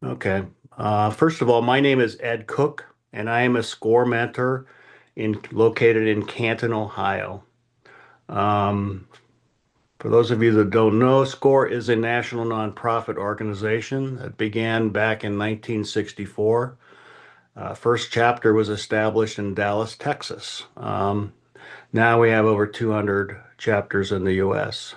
Okay. First of all, my name is Ed Cook, and I am a SCORE mentor located in Canton, Ohio. Um, for those of you that don't know, SCORE is a national nonprofit organization that began back in 1964. First chapter was established in Dallas, Texas. Now we have over 200 chapters in the U.S.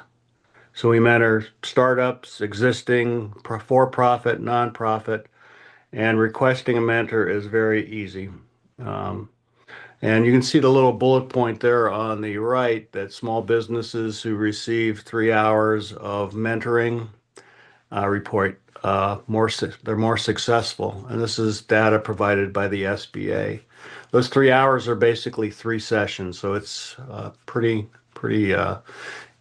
So we mentor startups, existing, for-profit, nonprofit, and requesting a mentor is very easy. Um, and you can see the little bullet point there on the right that small businesses who receive 3 hours of mentoring report they're more successful. And this is data provided by the SBA. Those 3 hours are basically 3 sessions, so it's pretty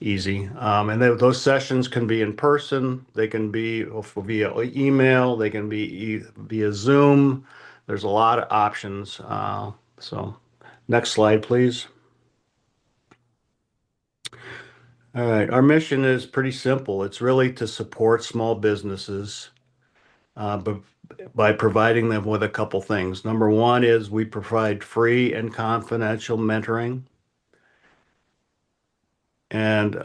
easy. And those sessions can be in person, they can be via email, they can be via Zoom. There's a lot of options. So, next slide, please. All right, our mission is pretty simple. It's really to support small businesses, but by providing them with a couple things. Number one is we provide free and confidential mentoring, and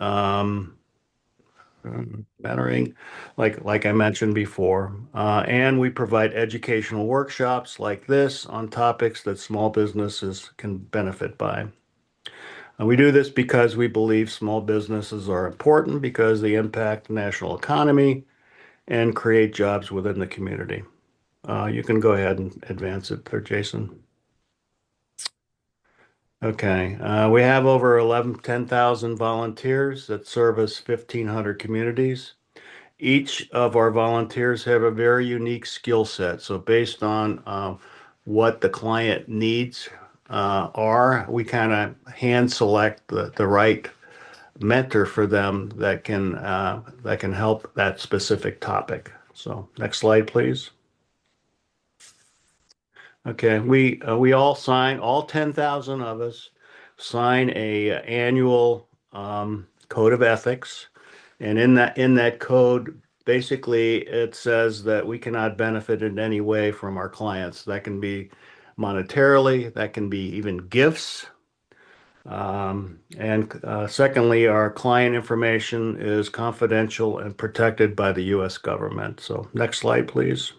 mentoring, like I mentioned before. And we provide educational workshops like this on topics that small businesses can benefit by. We do this because we believe small businesses are important because they impact the national economy and create jobs within the community. You can go ahead and advance it there, Jason. Okay, we have over 10,000 volunteers that service 1,500 communities. Each of our volunteers have a very unique skill set. So based on what the client needs we kind of hand select the right mentor for them that can help that specific topic. So next slide, please. Okay, we all 10,000 of us sign a annual code of ethics. And in that code, basically it says that we cannot benefit in any way from our clients. That can be monetarily, that can be even gifts. And secondly, our client information is confidential and protected by the U.S. government. So next slide, please.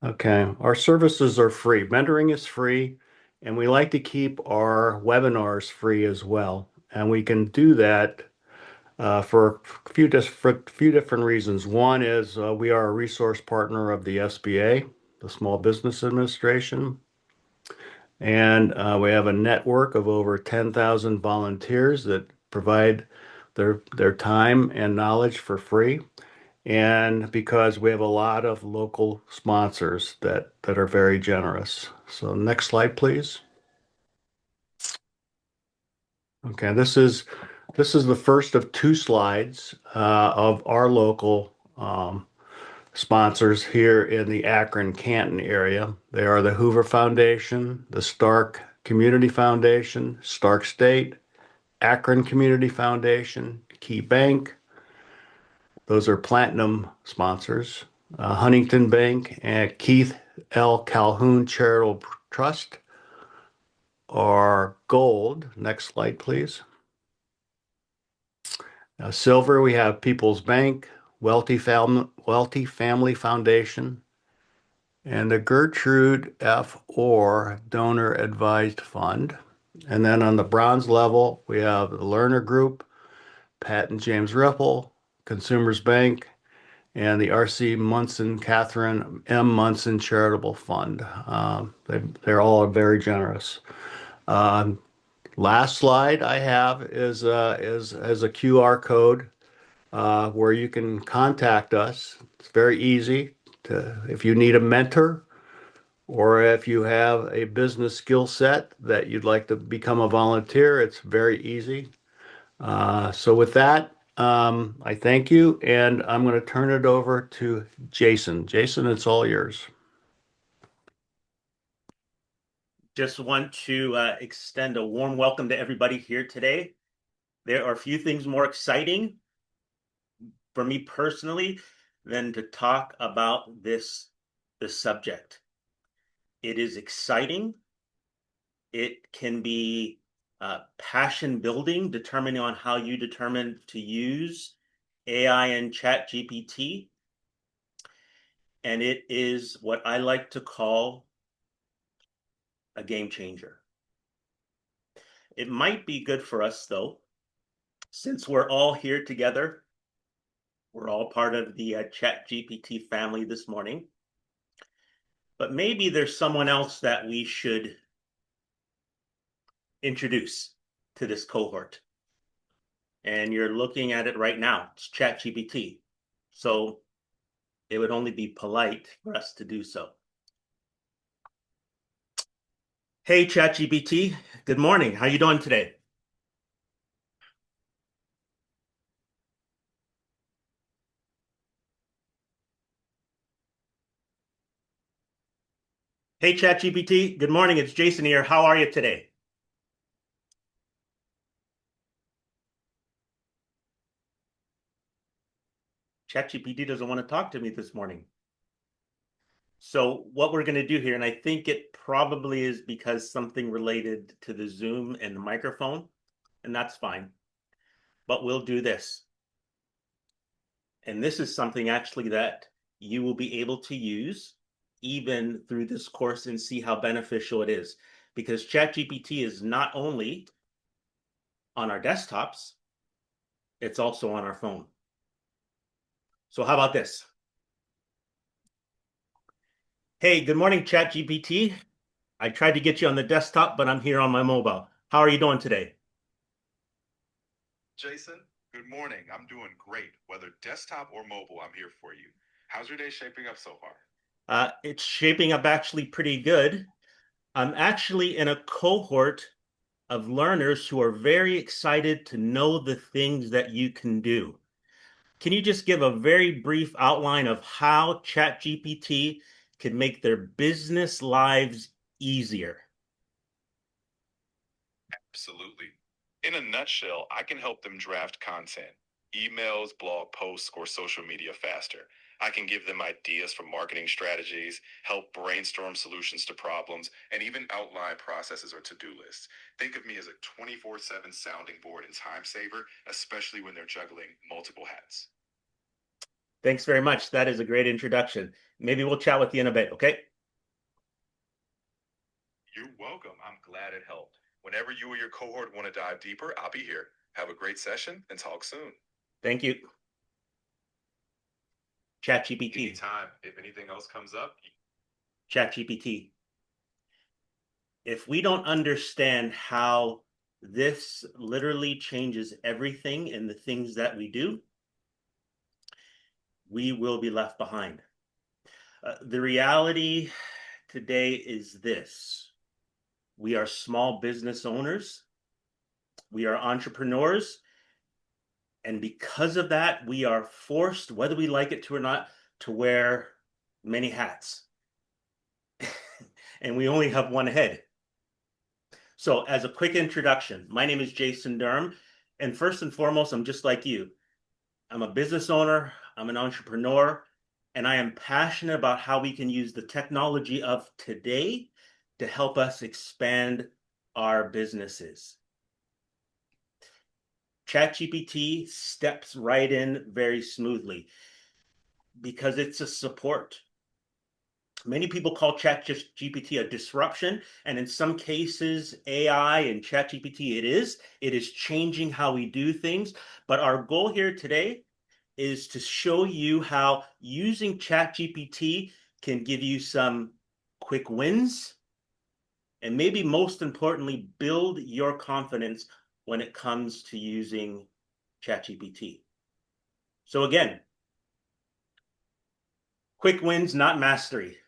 Okay, our services are free. Mentoring is free, and we like to keep our webinars free as well. And we can do that for few different reasons. One is we are a resource partner of the SBA, the Small Business Administration, and we have a network of over 10,000 volunteers that provide their time and knowledge for free. And because we have a lot of local sponsors that are very generous. So next slide, please. Okay, this is the first of two slides of our local sponsors here in the Akron Canton area. They are the Hoover Foundation, the Stark Community Foundation, Stark State, Akron Community Foundation, Key Bank. Those are platinum sponsors. Huntington Bank and Keith L. Calhoun Charitable Trust are gold. Next slide, please. Silver, we have People's Bank, Wealthy Family Foundation, and the Gertrude F. Orr Donor Advised Fund. And then on the bronze level, we have the Lerner Group, Pat and James Ripple, Consumers Bank, and the R.C. Munson, Catherine M. Munson Charitable Fund. They're all very generous. Um, Last slide I have is a QR code where you can contact us. It's very easy if you need a mentor or if you have a business skill set that you'd like to become a volunteer. It's very easy. So with that, I thank you, and I'm going to turn it over to Jason. Jason, it's all yours. Just want to extend a warm welcome to everybody here today. There are few things more exciting for me personally than to talk about this subject. It is exciting. It can be passion building, determining on how you determine to use AI and ChatGPT. And it is what I like to call a game changer. It might be good for us, though, since we're all here together. We're all part of the ChatGPT family this morning. But maybe there's someone else that we should introduce to this cohort. And you're looking at it right now. It's ChatGPT. So it would only be polite for us to do so. Hey, ChatGPT. Good morning. How you doing today? Hey, ChatGPT. Good morning. It's Jason here. How are you today? ChatGPT doesn't want to talk to me this morning. So what we're going to do here, and I think it probably is because something related to the Zoom and the microphone, and that's fine. But we'll do this. And this is something actually that you will be able to use even through this course and see how beneficial it is. Because ChatGPT is not only on our desktops, it's also on our phone. So how about this? Hey, good morning, ChatGPT. I tried to get you on the desktop, but I'm here on my mobile. How are you doing today? Jason, good morning. I'm doing great. Whether desktop or mobile, I'm here for you. How's your day shaping up so far? It's shaping up actually pretty good. I'm actually in a cohort of learners who are very excited to know the things that you can do. Can you just give a very brief outline of how ChatGPT can make their business lives easier? Absolutely. In a nutshell, I can help them draft content, emails, blog posts, or social media faster. I can give them ideas for marketing strategies, help brainstorm solutions to problems, and even outline processes or to-do lists. Think of me as a 24/7 sounding board and time saver, especially when they're juggling multiple hats. Thanks very much. That is a great introduction. Maybe we'll chat with you in a bit, okay? You're welcome. I'm glad it helped. Whenever you or your cohort want to dive deeper, I'll be here. Have a great session and talk soon. Thank you. ChatGPT. Anytime. If anything else comes up, ChatGPT. If we don't understand how this literally changes everything in the things that we do, we will be left behind. The reality today is this. We are small business owners. We are entrepreneurs. And because of that, we are forced, whether we like it to or not, to wear many hats. And we only have one head. So as a quick introduction, my name is Jason Durham. And first and foremost, I'm just like you. I'm a business owner. I'm an entrepreneur. And I am passionate about how we can use the technology of today to help us expand our businesses. ChatGPT steps right in very smoothly because it's a support. Many people call ChatGPT a disruption, and in some cases, AI and ChatGPT, it is changing how we do things. But our goal here today is to show you how using ChatGPT can give you some quick wins, and maybe most importantly, build your confidence when it comes to using ChatGPT. So again, quick wins, not mastery.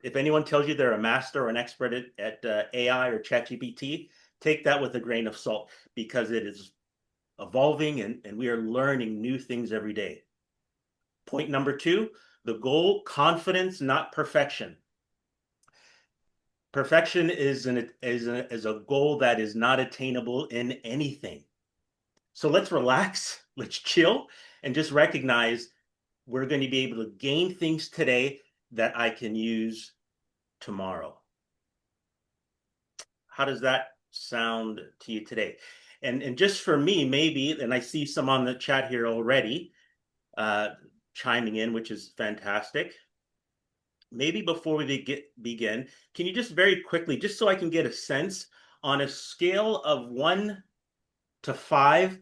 If anyone tells you they're a master or an expert at AI or ChatGPT, take that with a grain of salt because it is evolving and we are learning new things every day. Point number 2, the goal, confidence, not perfection. Perfection is a goal that is not attainable in anything. So let's relax, let's chill, and just recognize we're going to be able to gain things today that I can use tomorrow. How does that sound to you today? And just for me, maybe, and I see some on the chat here already chiming in, which is fantastic. Maybe before we begin, can you just very quickly, just so I can get a sense, on a scale of 1 to 5,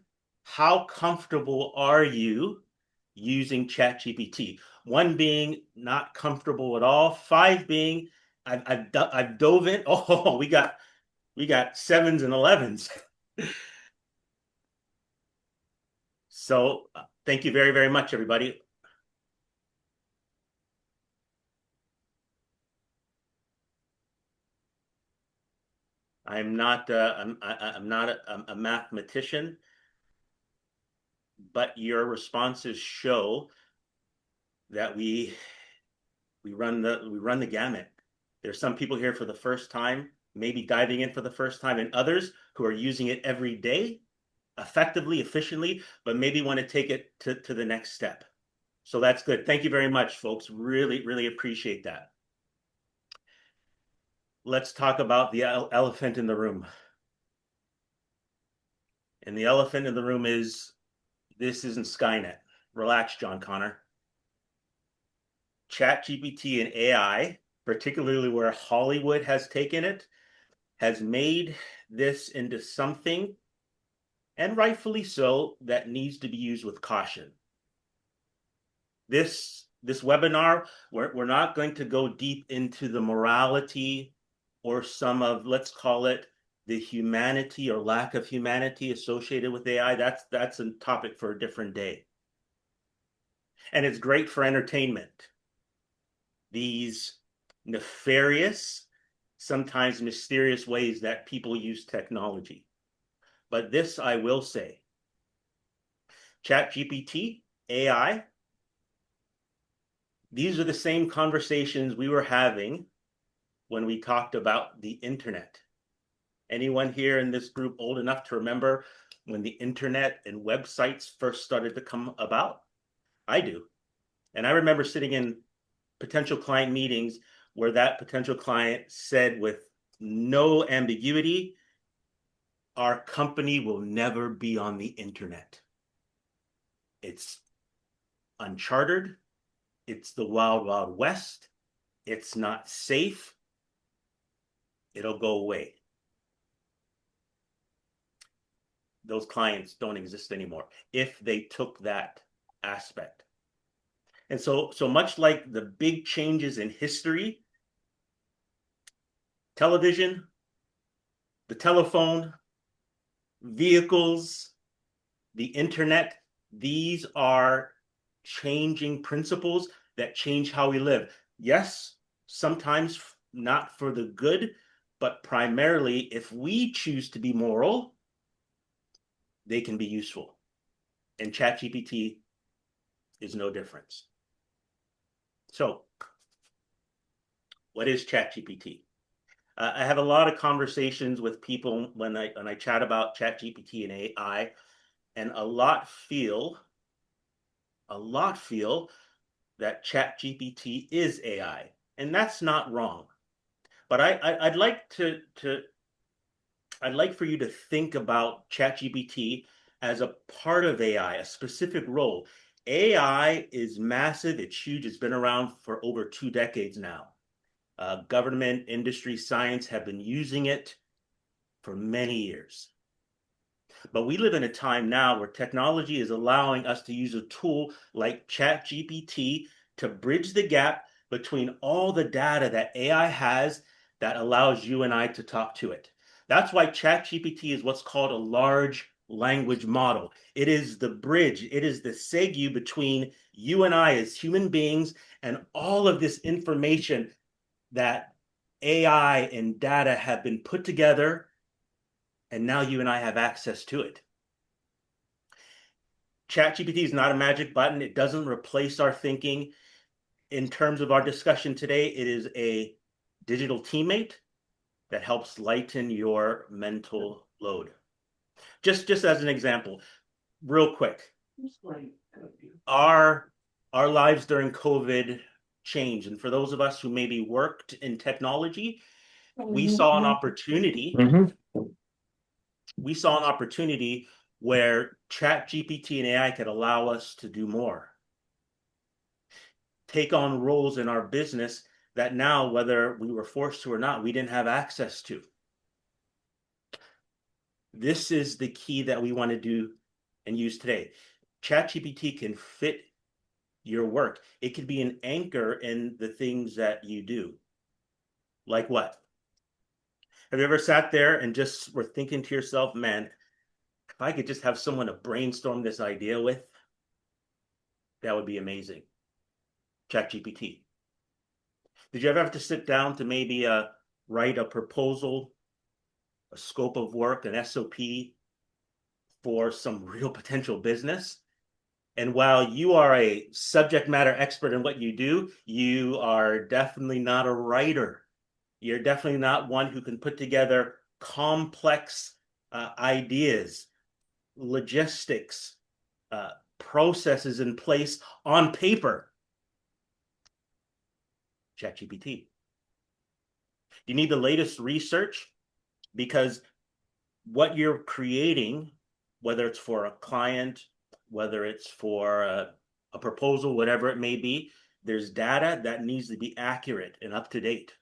how comfortable are you using ChatGPT? 1 being not comfortable at all, 5 being I've dove in. Oh, we got 7s and 11s. So thank you very, very much, everybody. I'm not I'm not a mathematician, but your responses show that we run the gamut. There's some people here for the first time, maybe diving in for the first time, and others who are using it every day, effectively, efficiently, but maybe want to take it to the next step. So that's good. Thank you very much, folks. Really, really appreciate that. Let's talk about the elephant in the room. And the elephant in the room is this isn't Skynet. Relax, John Connor. ChatGPT and AI, particularly where Hollywood has taken it, has made this into something, and rightfully so, that needs to be used with caution. This webinar, we're not going to go deep into the morality or some of, let's call it, the humanity or lack of humanity associated with AI. That's a topic for a different day. And it's great for entertainment. These nefarious, sometimes mysterious ways that people use technology. But this I will say, ChatGPT, AI, these are the same conversations we were having when we talked about the internet. Anyone here in this group old enough to remember when the internet and websites first started to come about? I do. And I remember sitting in potential client meetings where that potential client said with no ambiguity, our company will never be on the internet. It's uncharted. It's the wild, wild west. It's not safe. It'll go away. Those clients don't exist anymore if they took that aspect. And so much like the big changes in history, television, the telephone, vehicles, the internet, these are changing principles that change how we live. Yes, sometimes not for the good, but primarily if we choose to be moral, they can be useful. And ChatGPT is no difference. So, what is ChatGPT? I have a lot of conversations with people when I chat about ChatGPT and AI, and a lot feel that ChatGPT is AI, and that's not wrong. But I'd like for you to think about ChatGPT as a part of AI, a specific role. AI is massive, it's huge, it's been around for over 2 decades now. Government, industry, science have been using it for many years. But we live in a time now where technology is allowing us to use a tool like ChatGPT to bridge the gap between all the data that AI has that allows you and I to talk to it. That's why ChatGPT is what's called a large language model. It is the bridge, it is the segue between you and I as human beings and all of this information that AI and data have been put together, and now you and I have access to it. ChatGPT is not a magic button. It doesn't replace our thinking. In terms of our discussion today, it is a digital teammate that helps lighten your mental load. Just as an example, real quick, our lives during COVID changed. And for those of us who maybe worked in technology, we saw an opportunity. We saw an opportunity where ChatGPT and AI could allow us to do more, take on roles in our business that now, whether we were forced to or not, we didn't have access to. This is the key that we want to do and use today. ChatGPT can fit your work. It could be an anchor in the things that you do. Like what? Have you ever sat there and just were thinking to yourself, man, if I could just have someone to brainstorm this idea with, that would be amazing. ChatGPT. Did you ever have to sit down to maybe write a proposal, a scope of work, an SOP for some real potential business? And while you are a subject matter expert in what you do, you are definitely not a writer. You're definitely not one who can put together complex ideas, logistics, processes in place on paper. ChatGPT. You need the latest research because what you're creating, whether it's for a client, whether it's for a proposal, whatever it may be, there's data that needs to be accurate and up to date.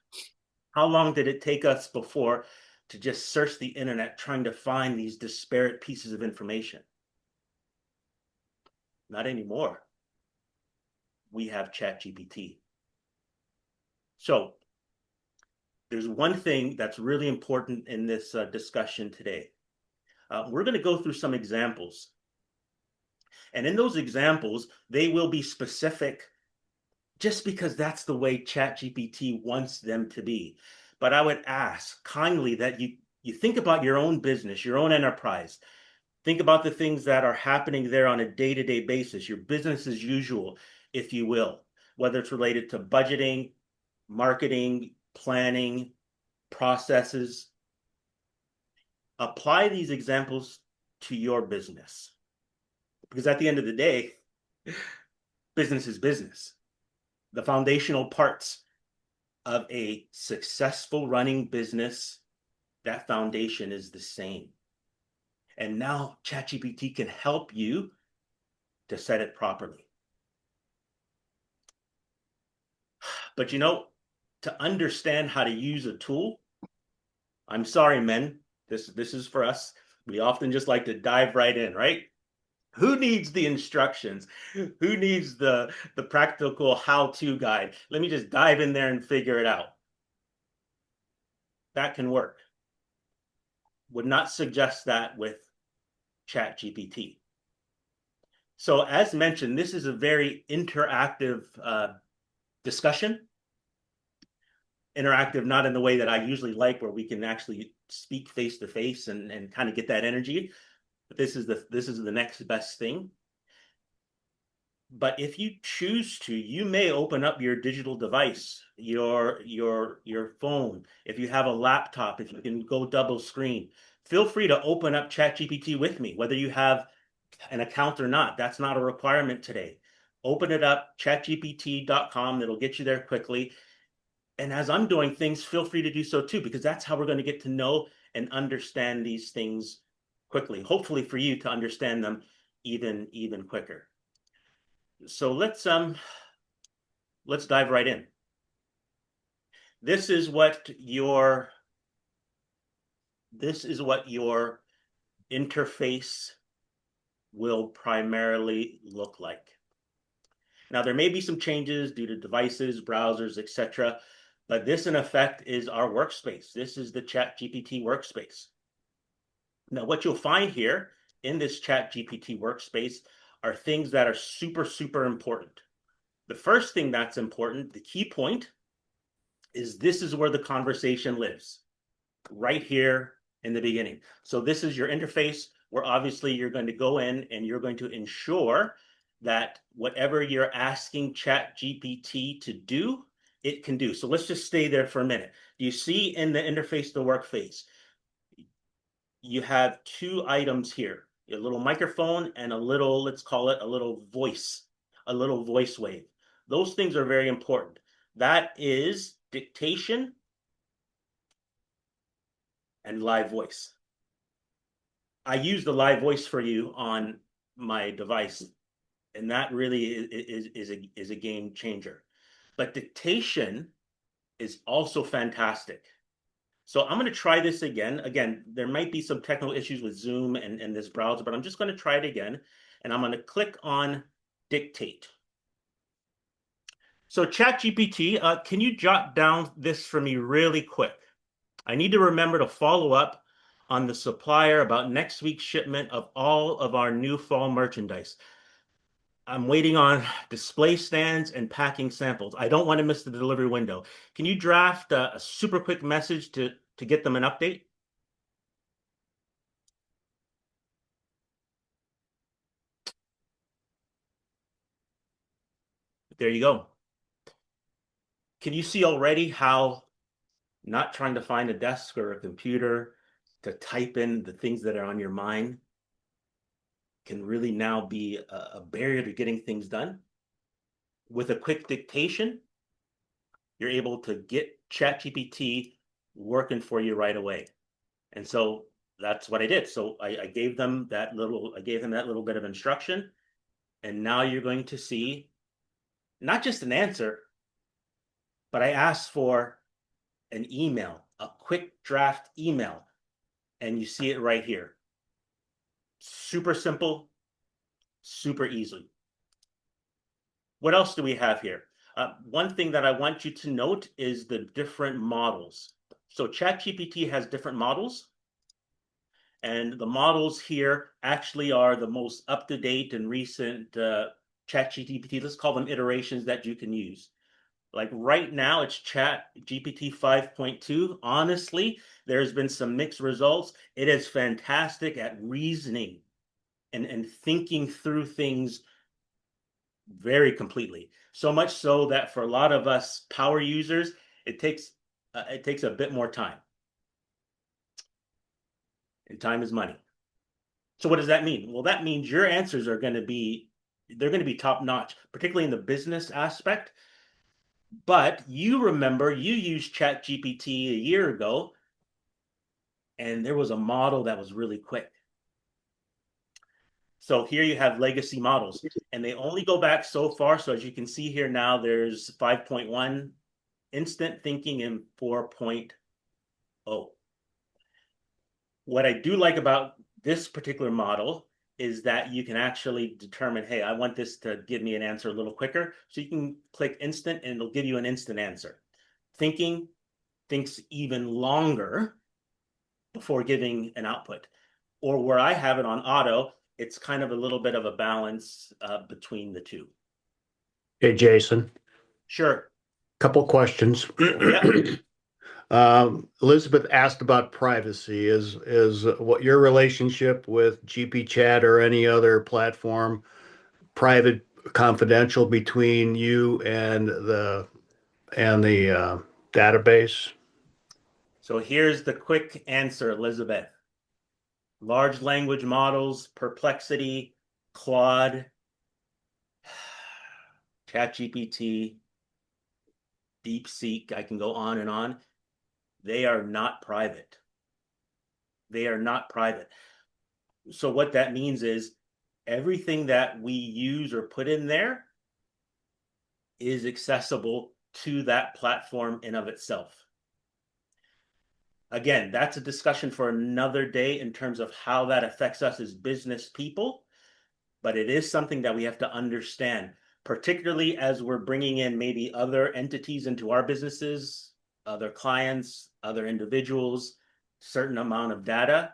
How long did it take us before to just search the internet trying to find these disparate pieces of information? Not anymore. We have ChatGPT. So there's one thing that's really important in this discussion today. We're going to go through some examples. And in those examples, they will be specific just because that's the way ChatGPT wants them to be. But I would ask kindly that you think about your own business, your own enterprise. Think about the things that are happening there on a day-to-day basis, your business as usual, if you will, whether it's related to budgeting, marketing, planning, processes. Apply these examples to your business. Because at the end of the day, business is business. The foundational parts of a successful running business, that foundation is the same. And now ChatGPT can help you to set it properly. But to understand how to use a tool, I'm sorry, men, this is for us. We often just like to dive right in, right? Who needs the instructions? Who needs the practical how-to guide? Let me just dive in there and figure it out. That can work. Would not suggest that with ChatGPT. So as mentioned, this is a very interactive discussion. Interactive, not in the way that I usually like, where we can actually speak face to face and kind of get that energy. But this is the next best thing. But if you choose to, you may open up your digital device, your phone. If you have a laptop, if you can go double screen, feel free to open up ChatGPT with me, whether you have an account or not. That's not a requirement today. Open it up, chatgpt.com. It'll get you there quickly. And as I'm doing things, feel free to do so too, because that's how we're going to get to know and understand these things quickly. Hopefully for you to understand them even quicker. So let's dive right in. This is what your interface will primarily look like. Now, there may be some changes due to devices, browsers, etc., but this, in effect, is our workspace. This is the ChatGPT workspace. Now, what you'll find here in this ChatGPT workspace are things that are super, super important. The first thing that's important, the key point, is this is where the conversation lives, right here in the beginning. So this is your interface where obviously you're going to go in and you're going to ensure that whatever you're asking ChatGPT to do, it can do. So let's just stay there for a minute. You see in the interface, the work phase, you have two items here. a little microphone, and a little, let's call it a little voice wave. Those things are very important. That is dictation and live voice. I use the live voice for you on my device, and that really is a game changer. But dictation is also fantastic. So I'm going to try this again. Again, there might be some technical issues with Zoom and this browser, but I'm just going to try it again. And I'm going to click on dictate. So ChatGPT, can you jot down this for me really quick? I need to remember to follow up on the supplier about next week's shipment of all of our new fall merchandise. I'm waiting on display stands and packing samples. I don't want to miss the delivery window. Can you draft a super quick message to get them an update? There you go. Can you see already how not trying to find a desk or a computer to type in the things that are on your mind can really now be a barrier to getting things done? With a quick dictation, you're able to get ChatGPT working for you right away. And so that's what I did. So I gave them that little bit of instruction, and now you're going to see not just an answer, but I asked for an email, a quick draft email, and you see it right here. Super simple, super easy. What else do we have here? One thing that I want you to note is the different models. So ChatGPT has different models, and the models here actually are the most up-to-date and recent ChatGPT. Let's call them iterations that you can use. Like right now, it's ChatGPT 5.2. Honestly, there's been some mixed results. It is fantastic at reasoning and thinking through things very completely. So much so that for a lot of us power users, it takes a bit more time. And time is money. So what does that mean? Well, that means your answers are going to be top notch, particularly in the business aspect. But you remember you used ChatGPT a year ago, and there was a model that was really quick. So here you have legacy models, and they only go back so far. So as you can see here now, there's 5.1 instant thinking and 4.0. What I do like about this particular model is that you can actually determine, hey, I want this to give me an answer a little quicker. So you can click instant and it'll give you an instant answer. Thinking thinks even longer before giving an output. Or where I have it on auto, it's kind of a little bit of a balance between the two. Hey, Jason, Sure. couple questions. Yeah. Elizabeth asked about privacy. Is what your relationship with GP Chat or any other platform private, confidential between you and the database? So here's the quick answer, Elizabeth. Large language models, Perplexity, Claude, ChatGPT, DeepSeek, I can go on and on. They are not private. They are not private. So what that means is everything that we use or put in there is accessible to that platform in of itself. Again, that's a discussion for another day in terms of how that affects us as business people, but it is something that we have to understand, particularly as we're bringing in maybe other entities into our businesses, other clients, other individuals, certain amount of data.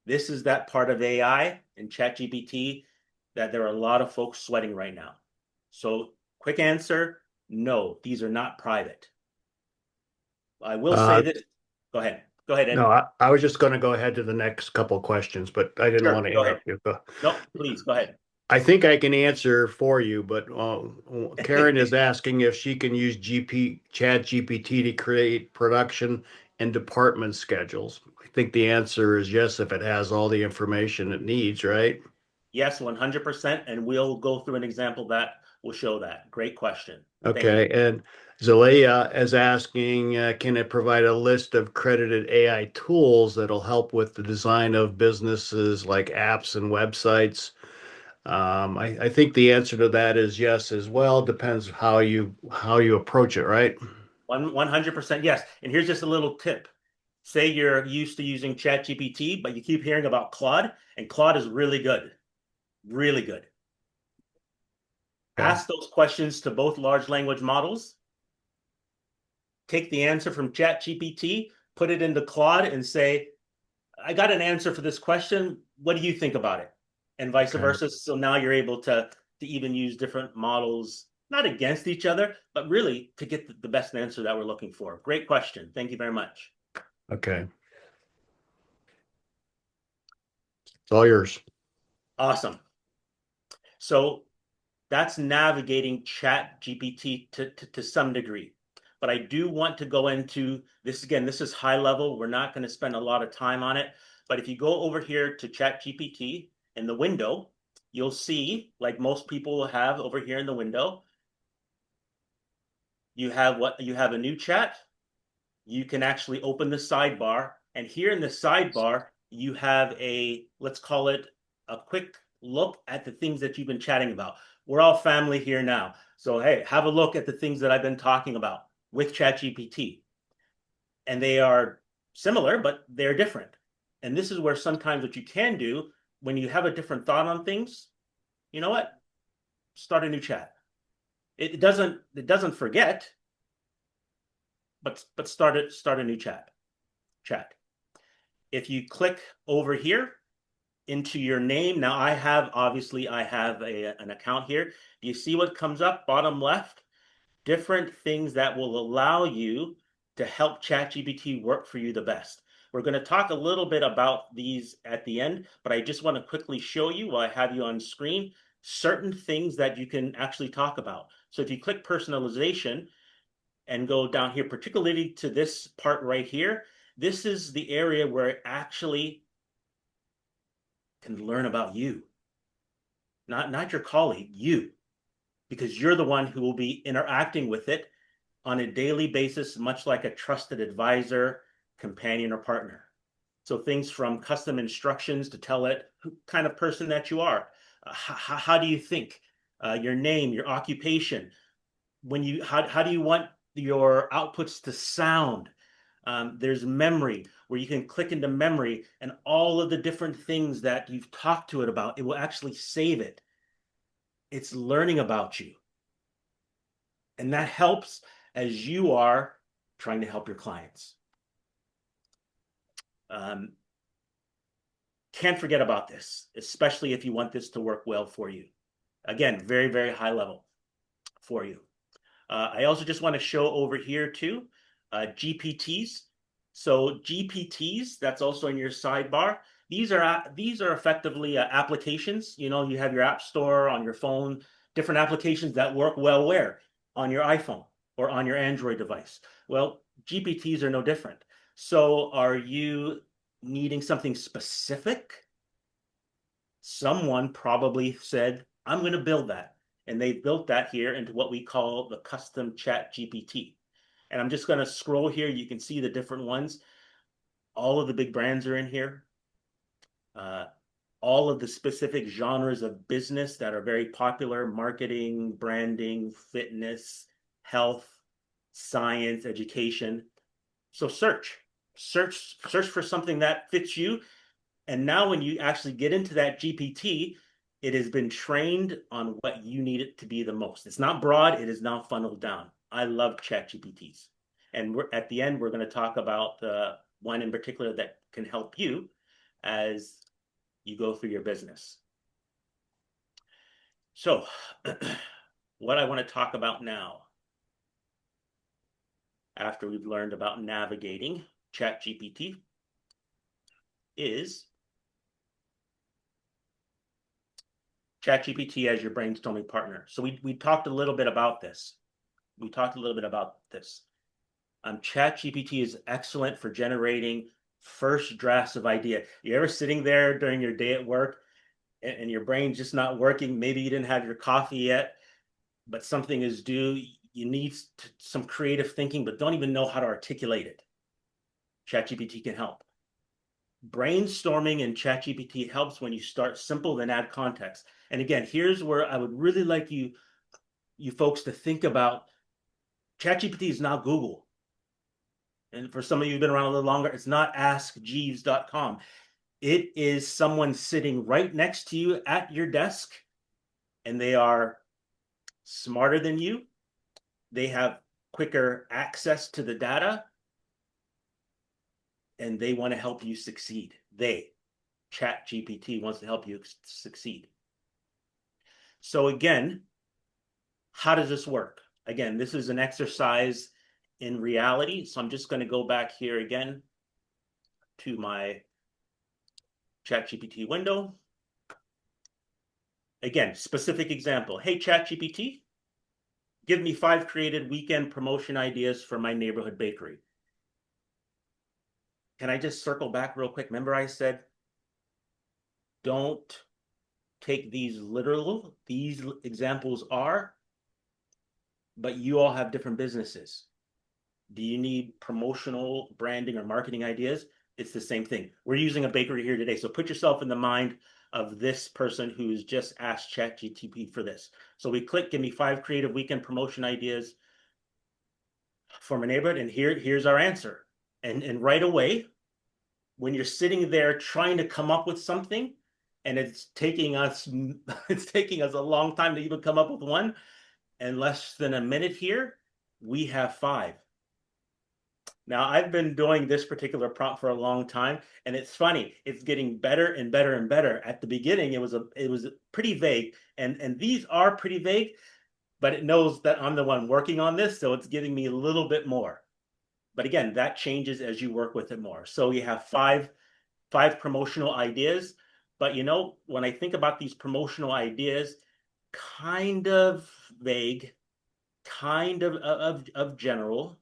This is that part of AI and ChatGPT that there are a lot of folks sweating right now. So quick answer, no, these are not private. I will say this. Go ahead. Go ahead, No, Ed. I was just going to go ahead to the next couple questions, but I didn't Sure, want to go ahead. interrupt you. No, please, go ahead. I think I can answer for you, but Karen is asking if she can use Chat GPT to create production and department schedules. I think the answer is yes if it has all the information it needs, right? Yes, 100%. And we'll go through an example that will show that. Great question. Thank you. Okay, and Zalea is asking, can it provide a list of credited AI tools that'll help with the design of businesses like apps and websites? I think the answer to that is yes as well. Depends how you approach it, right? 100% yes. And here's just a little tip. Say you're used to using ChatGPT, but you keep hearing about Claude, and Claude is really good. Really good. Okay. Ask those questions to both large language models. Take the answer from ChatGPT, put it into Claude, and say, I got an answer for this question. What do you think about it? And vice Okay. versa. So now you're able to even use different models, not against each other, but really to get the best answer that we're looking for. Great question. Thank you very much. Okay. It's all yours. Awesome. So that's navigating Chat GPT to some degree. But I do want to go into this again. This is high level. We're not going to spend a lot of time on it. But if you go over here to Chat GPT in the window, you'll see, like most people have over here in the window, you have a new chat. You can actually open the sidebar. And here in the sidebar, you have let's call it a quick look at the things that you've been chatting about. We're all family here now. So, hey, have a look at the things that I've been talking about with ChatGPT. And they are similar, but they're different. And this is where sometimes what you can do when you have a different thought on things, you know what? Start a new chat. It doesn't forget, but start a new chat. If you click over here into your name, now I have an account here. Do you see what comes up bottom left? Different things that will allow you to help ChatGPT work for you the best. We're going to talk a little bit about these at the end, but I just want to quickly show you while I have you on screen certain things that you can actually talk about. So if you click personalization and go down here, particularly to this part right here, this is the area where it actually can learn about you, not your colleague, you, because you're the one who will be interacting with it on a daily basis, much like a trusted advisor, companion, or partner. So things from custom instructions to tell it who kind of person that you are. How do you think? Your name, your occupation. How do you want your outputs to sound? There's memory where you can click into memory and all of the different things that you've talked to it about, it will actually save it. It's learning about you. And that helps as you are trying to help your clients. Can't forget about this, especially if you want this to work well for you. Again, very, very high level for you. I also just want to show over here too, GPTs. So GPTs, that's also in your sidebar. These are effectively applications. You know, you have your app store on your phone, different applications that work well where? On your iPhone or on your Android device. Well, GPTs are no different. So are you needing something specific? Someone probably said, I'm going to build that. And they built that here into what we call the custom chat GPT. And I'm just going to scroll here. You can see the different ones. All of the big brands are in here. All of the specific genres of business that are very popular: marketing, branding, fitness, health, science, education. So search for something that fits you. And now when you actually get into that GPT, it has been trained on what you need it to be the most. It's not broad, it is now funneled down. I love chat GPTs. And at the end, we're going to talk about one in particular that can help you as you go through your business. So what I want to talk about now, after we've learned about navigating ChatGPT, is ChatGPT as your brainstorming partner. So we talked a little bit about this. ChatGPT is excellent for generating first drafts of idea. You ever sitting there during your day at work and your brain's just not working? Maybe you didn't have your coffee yet, but something is due. You need some creative thinking, but don't even know how to articulate it. ChatGPT can help. Brainstorming in ChatGPT helps when you start simple, then add context. And again, here's where I would really like you folks to think about. ChatGPT is not Google. And for some of you who've been around a little longer, it's not askjeeves.com. It is someone sitting right next to you at your desk, and they are smarter than you. They have quicker access to the data, and they want to help you succeed. ChatGPT wants to help you succeed. So again, how does this work? Again, this is an exercise in reality. So I'm just going to go back here again to my ChatGPT window. Again, specific example. Hey, ChatGPT, give me 5 creative weekend promotion ideas for my neighborhood bakery. Can I just circle back real quick? Remember I said, don't take these literal. These examples are, but you all have different businesses. Do you need promotional branding or marketing ideas? It's the same thing. We're using a bakery here today. So put yourself in the mind of this person who's just asked ChatGPT for this. So we click, give me 5 creative weekend promotion ideas for my neighborhood. And here's our answer. And right away, when you're sitting there trying to come up with something, and it's taking us a long time to even come up with one, in less than a minute here, we have 5. Now, I've been doing this particular prompt for a long time, and it's funny. It's getting better and better and better. At the beginning, it was pretty vague, and these are pretty vague, but it knows that I'm the one working on this, so it's giving me a little bit more. But again, that changes as you work with it more. So you have five promotional ideas. But when I think about these promotional ideas, kind of vague, kind of general.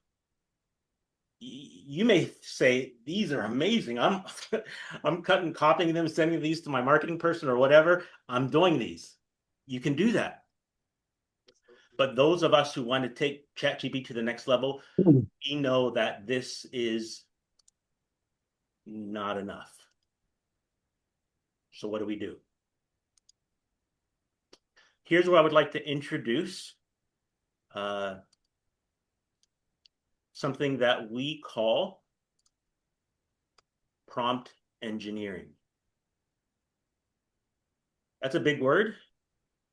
You may say these are amazing. I'm copying them, sending these to my marketing person or whatever. I'm doing these. You can do that. But those of us who want to take ChatGPT to the next level, we know that this is not enough. So what do we do? Here's where I would like to introduce something that we call prompt engineering. That's a big word.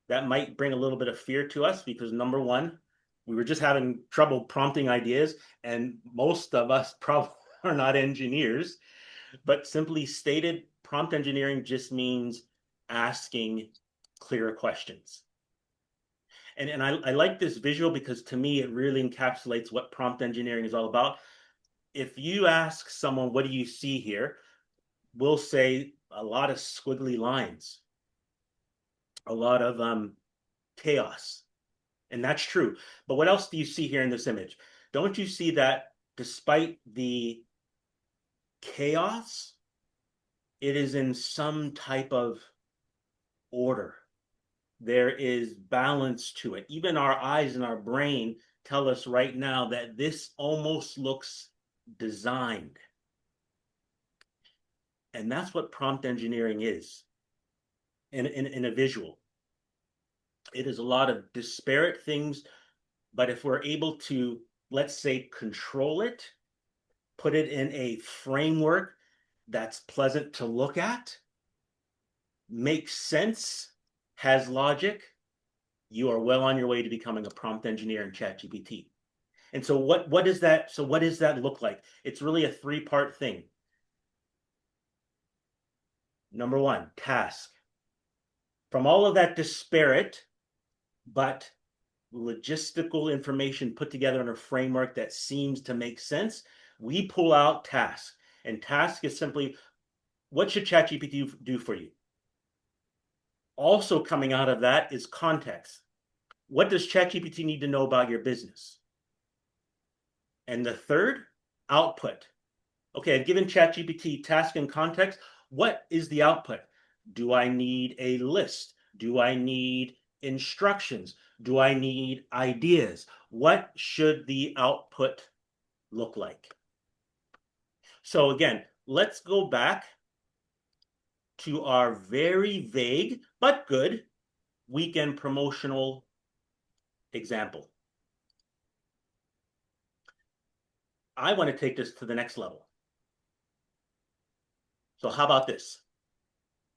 That might bring a little bit of fear to us because, number one, we were just having trouble prompting ideas, and most of us probably are not engineers. But simply stated, prompt engineering just means asking clearer questions. And I like this visual because to me, it really encapsulates what prompt engineering is all about. If you ask someone, what do you see here? We'll say a lot of squiggly lines, a lot of chaos. And that's true. But what else do you see here in this image? Don't you see that despite the chaos, it is in some type of order? There is balance to it. Even our eyes and our brain tell us right now that this almost looks designed. And that's what prompt engineering is in a visual. It is a lot of disparate things, but if we're able to, let's say, control it, put it in a framework that's pleasant to look at, makes sense, has logic, you are well on your way to becoming a prompt engineer in ChatGPT. And so what does that look like? It's really a 3-part thing. Number 1, task. From all of that disparate but logistical information put together in a framework that seems to make sense, we pull out task. And task is simply, what should ChatGPT do for you? Also coming out of that is context. What does ChatGPT need to know about your business? And the third, output. Okay, I've given ChatGPT task and context. What is the output? Do I need a list? Do I need instructions? Do I need ideas? What should the output look like? So again, let's go back to our very vague but good weekend promotional example. I want to take this to the next level. So how about this?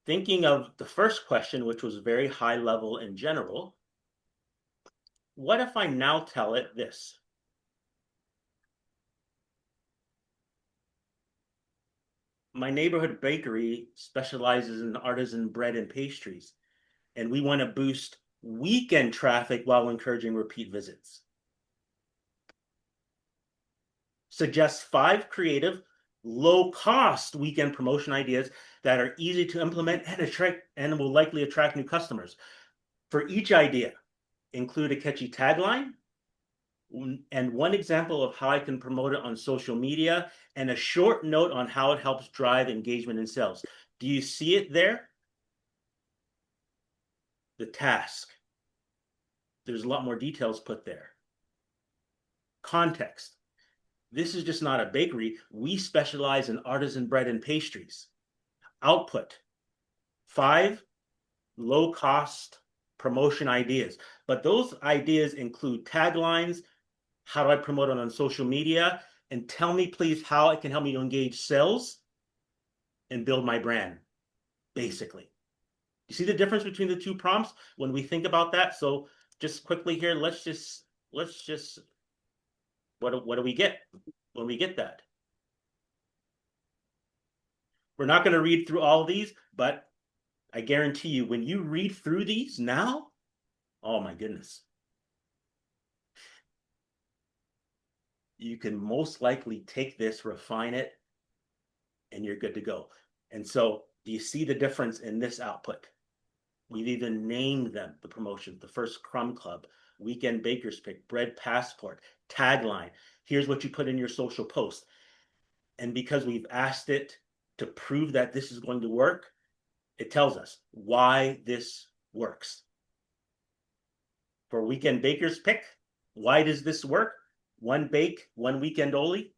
Thinking of the first question, which was very high level in general, what if I now tell it this? My neighborhood bakery specializes in artisan bread and pastries, and we want to boost weekend traffic while encouraging repeat visits. Suggest 5 creative, low-cost weekend promotion ideas that are easy to implement and will likely attract new customers. For each idea, include a catchy tagline and one example of how I can promote it on social media and a short note on how it helps drive engagement and sales. Do you see it there? The task. There's a lot more details put there. Context. This is just not a bakery. We specialize in artisan bread and pastries. Output. 5 low-cost promotion ideas. But those ideas include taglines. How do I promote it on social media? And tell me, please, how it can help me to engage sales and build my brand, basically. You see the difference between the 2 prompts when we think about that? So just quickly here, let's just what do we get when we get that? We're not going to read through all of these, but I guarantee you, when you read through these now, oh my goodness, you can most likely take this, refine it, and you're good to go. And so, do you see the difference in this output? We've even named them, the promotions, the first Crumb Club, Weekend Baker's Pick, Bread Passport, tagline. Here's what you put in your social post. And because we've asked it to prove that this is going to work, it tells us why this works. For Weekend Baker's Pick, why does this work? 1 bake, 1 weekend only.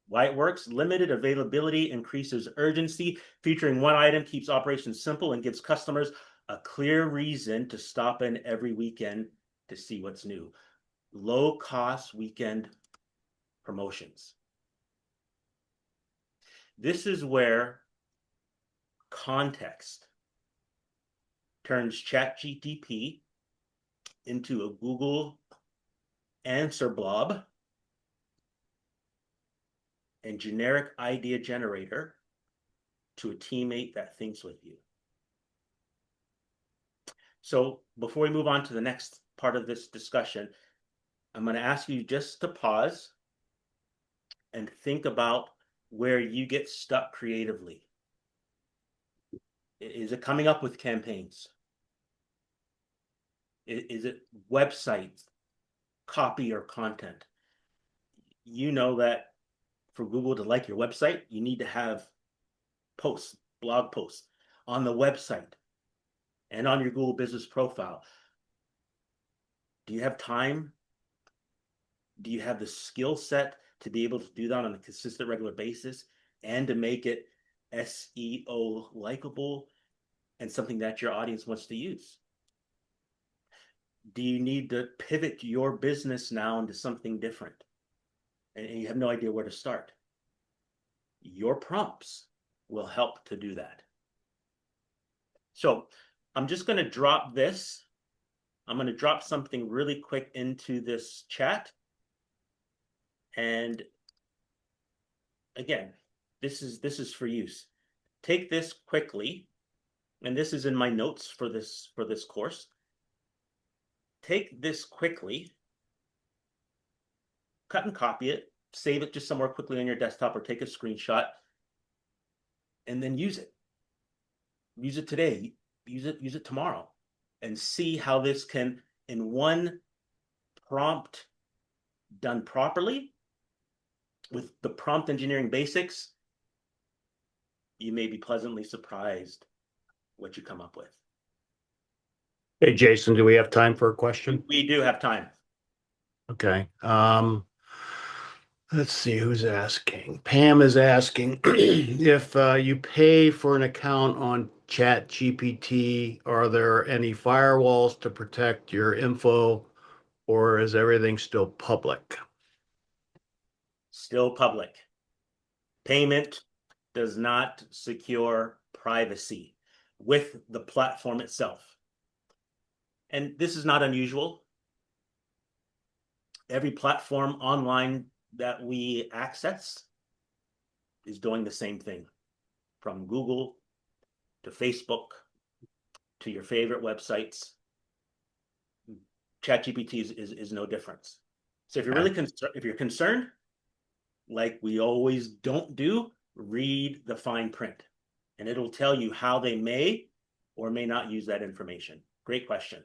Why it works: limited availability increases urgency. Featuring 1 item keeps operations simple and gives customers a clear reason to stop in every weekend to see what's new. Low-cost weekend promotions. This is where context turns ChatGPT into a Google answer blob and generic idea generator to a teammate that thinks with you. So before we move on to the next part of this discussion, I'm going to ask you just to pause and think about where you get stuck creatively. Is it coming up with campaigns? Is it websites, copy, or content? You know that for Google to like your website, you need to have posts, blog posts on the website and on your Google business profile. Do you have time? Do you have the skill set to be able to do that on a consistent, regular basis and to make it SEO likable and something that your audience wants to use? Do you need to pivot your business now into something different and you have no idea where to start? Your prompts will help to do that. So I'm just going to drop this. I'm going to drop something really quick into this chat. And again, this is for use. Take this quickly, and this is in my notes for this course. Take this quickly, cut and copy it, save it just somewhere quickly on your desktop or take a screenshot, and then use it. Use it today, use it tomorrow, and see how this can, in one prompt done properly, with the prompt engineering basics, you may be pleasantly surprised what you come up with. Hey, Jason, do we have time for a question? We do have time. Okay. Let's see who's asking. Pam is asking if you pay for an account on ChatGPT, are there any firewalls to protect your info, or is everything still public? Still public. Payment does not secure privacy with the platform itself. And this is not unusual. Every platform online that we access is doing the same thing, from Google to Facebook to your favorite websites. ChatGPT is no difference. So if you're really if you're concerned, like we always don't do, read the fine print, and it'll tell you how they may or may not use that information. Great question. Is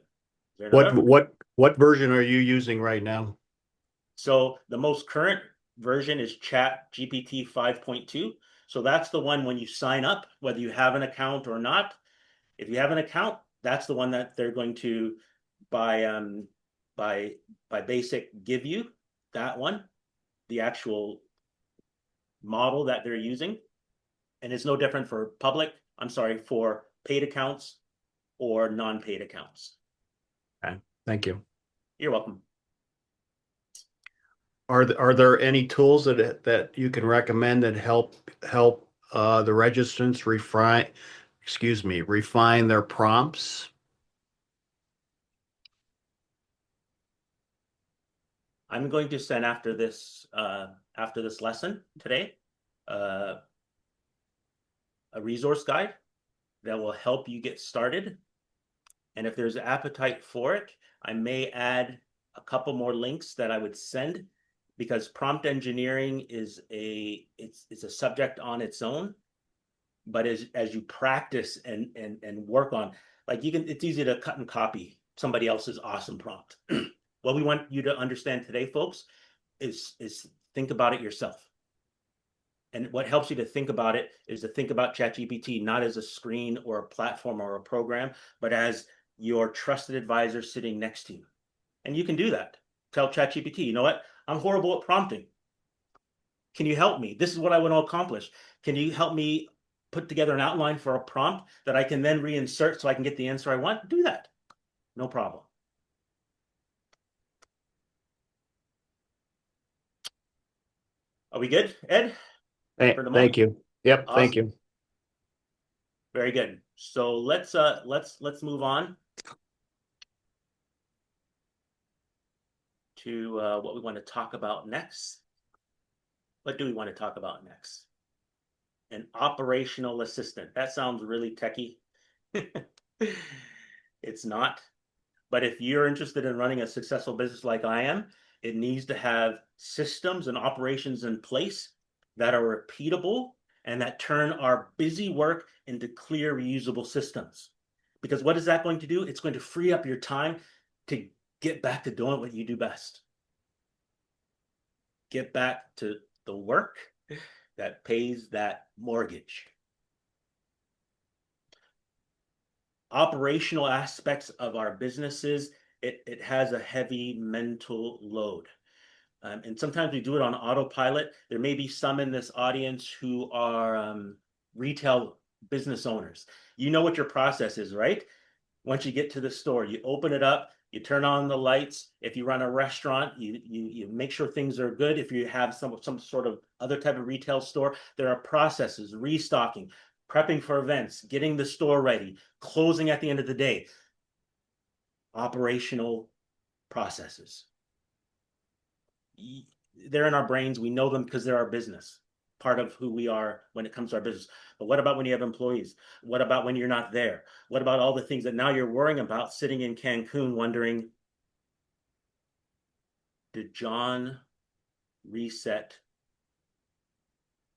there What another? what version are you using right now? So the most current version is ChatGPT 5.2. So that's the one when you sign up, whether you have an account or not. If you have an account, that's the one that they're going to by by basic give you, that one, the actual model that they're using. And it's no different for for paid accounts or non-paid accounts. Okay, thank you. You're welcome. Are there any tools that you can recommend that help the registrants refine their prompts? I'm going to send after this lesson today a resource guide that will help you get started. And if there's appetite for it, I may add a couple more links that I would send, because prompt engineering is it's a subject on its own. But as you practice and work on, like it's easy to cut and copy somebody else's awesome prompt. What we want you to understand today, folks, is think about it yourself. And what helps you to think about it is to think about ChatGPT not as a screen or a platform or a program, but as your trusted advisor sitting next to you. And you can do that. Tell ChatGPT, you know what? I'm horrible at prompting. Can you help me? This is what I want to accomplish. Can you help me put together an outline for a prompt that I can then reinsert so I can get the answer I want? Do that. No problem. Are we good, Ed? For the moment? Thank you. Yep, thank Awesome. you. Very good. So let's move on to what we want to talk about next. What do we want to talk about next? An operational assistant. That sounds really techy. It's not. But if you're interested in running a successful business like I am, it needs to have systems and operations in place that are repeatable and that turn our busy work into clear, reusable systems. Because what is that going to do? It's going to free up your time to get back to doing what you do best. Get back to the work that pays that mortgage. Operational aspects of our businesses, it has a heavy mental load. And sometimes we do it on autopilot. There may be some in this audience who are retail business owners. You know what your process is, right? Once you get to the store, you open it up, you turn on the lights. If you run a restaurant, you make sure things are good. If you have some sort of other type of retail store, there are processes, restocking, prepping for events, getting the store ready, closing at the end of the day. Operational processes. They're in our brains. We know them because they're our business, part of who we are when it comes to our business. But what about when you have employees? What about when you're not there? What about all the things that now you're worrying about sitting in Cancun wondering, did John reset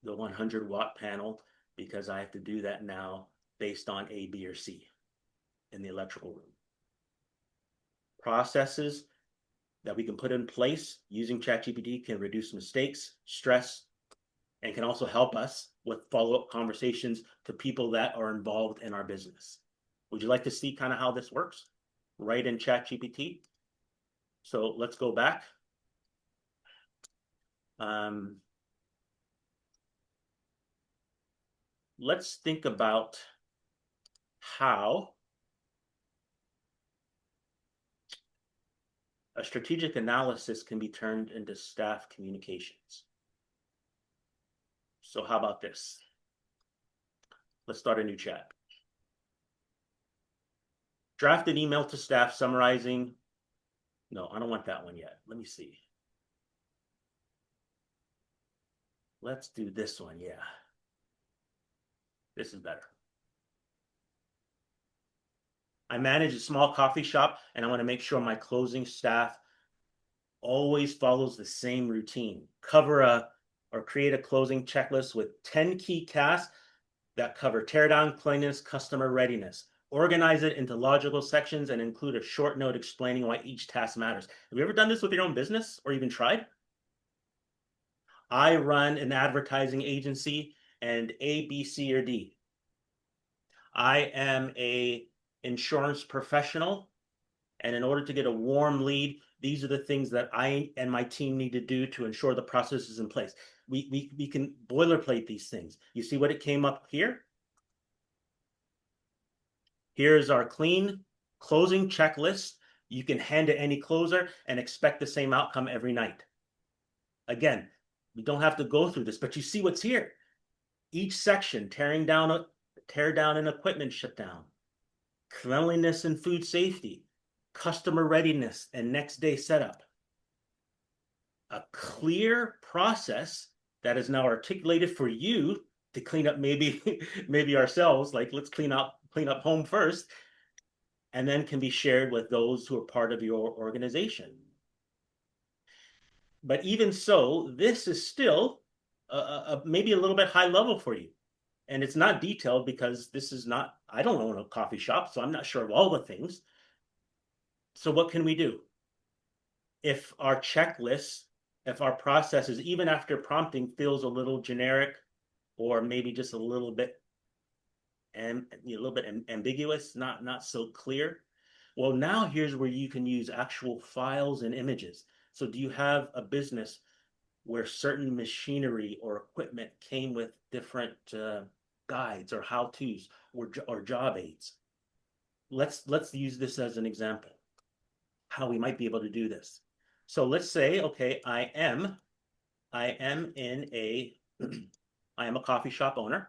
the 100-watt panel because I have to do that now based on A, B, or C in the electrical room? Processes that we can put in place using ChatGPT can reduce mistakes, stress, and can also help us with follow-up conversations to people that are involved in our business. Would you like to see kind of how this works? Right in ChatGPT. So let's go back. Let's think about how a strategic analysis can be turned into staff communications. So how about this? Let's start a new chat. Draft an email to staff summarizing. No, I don't want that one yet. Let me see. Let's do this one. Yeah. This is better. I manage a small coffee shop and I want to make sure my closing staff always follows the same routine. Create a closing checklist with 10 key tasks that cover teardown, cleanliness, customer readiness. Organize it into logical sections and include a short note explaining why each task matters. Have you ever done this with your own business or even tried? I run an advertising agency and A, B, C, or D. I am a insurance professional, and in order to get a warm lead, these are the things that I and my team need to do to ensure the process is in place. We can boilerplate these things. You see what it came up here? Here's our clean closing checklist. You can hand to any closer and expect the same outcome every night. Again, we don't have to go through this, but you see what's here. Each section, tear down an equipment shutdown, cleanliness and food safety, customer readiness, and next day setup. A clear process that is now articulated for you to clean up maybe ourselves, like let's clean up home first, and then can be shared with those who are part of your organization. But even so, this is still maybe a little bit high level for you. And it's not detailed because this is not, I don't own a coffee shop, so I'm not sure of all the things. So what can we do? If our checklist, if our processes, even after prompting, feels a little generic or maybe just a little bit ambiguous, not so clear. Well, now here's where you can use actual files and images. So do you have a business where certain machinery or equipment came with different guides or how-tos or job aids? Let's use this as an example, how we might be able to do this. So let's say, okay, I am a coffee shop owner,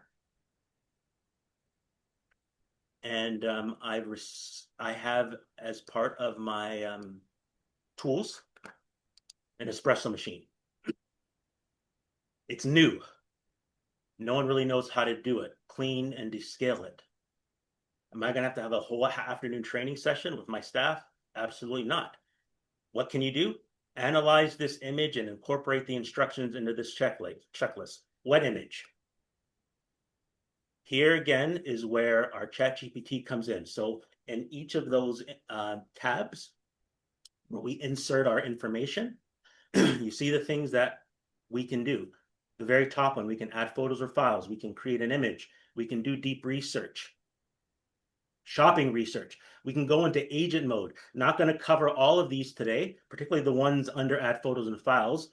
and I have as part of my tools an espresso machine. It's new. No one really knows how to do it, clean and descale it. Am I going to have a whole afternoon training session with my staff? Absolutely not. What can you do? Analyze this image and incorporate the instructions into this checklist. What image? Here again is where our ChatGPT comes in. So in each of those tabs, where we insert our information, you see the things that we can do. The very top one, we can add photos or files. We can create an image. We can do deep research, shopping research. We can go into agent mode. Not going to cover all of these today, particularly the ones under add photos and files.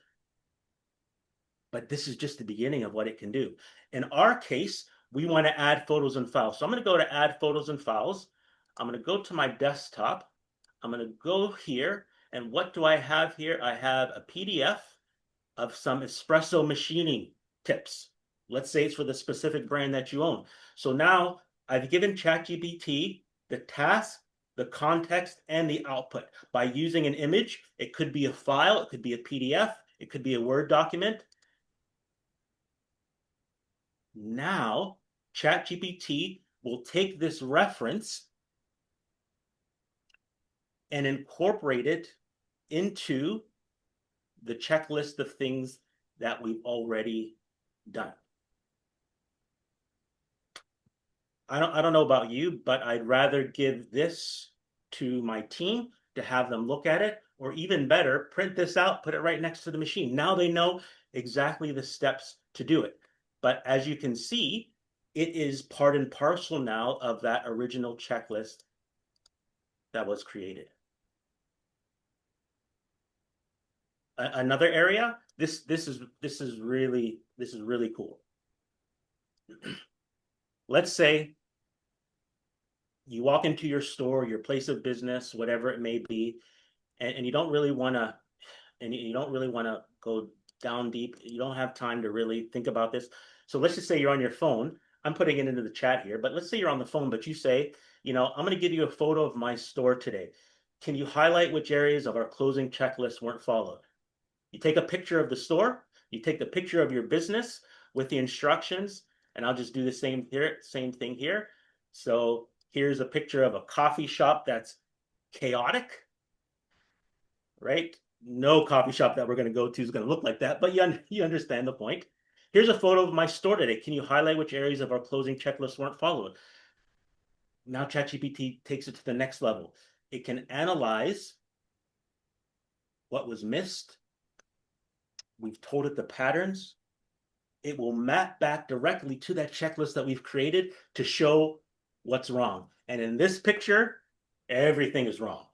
But this is just the beginning of what it can do. In our case, we want to add photos and files. So I'm going to go to add photos and files. I'm going to go to my desktop. I'm going to go here. And what do I have here? I have a PDF of some espresso machining tips. Let's say it's for the specific brand that you own. So now I've given ChatGPT the task, the context, and the output by using an image. It could be a file, it could be a PDF, it could be a Word document. Now, ChatGPT will take this reference and incorporate it into the checklist of things that we've already done. I don't know about you, but I'd rather give this to my team to have them look at it, or even better, print this out, put it right next to the machine. Now they know exactly the steps to do it. But as you can see, it is part and parcel now of that original checklist that was created. Another area, this is really cool. Let's say you walk into your store, your place of business, whatever it may be, and you don't really want to, go down deep. You don't have time to really think about this. So let's just say you're on your phone. I'm putting it into the chat here, but let's say you're on the phone, but you say, I'm going to give you a photo of my store today. Can you highlight which areas of our closing checklist weren't followed? You take a picture of the store, you take the picture of your business with the instructions, and I'll just do the same thing here. So here's a picture of a coffee shop that's chaotic, right? No coffee shop that we're going to go to is going to look like that, but you understand the point. Here's a photo of my store today. Can you highlight which areas of our closing checklist weren't followed? Now ChatGPT takes it to the next level. It can analyze what was missed. We've told it the patterns. It will map back directly to that checklist that we've created to show what's wrong. And in this picture, everything is wrong.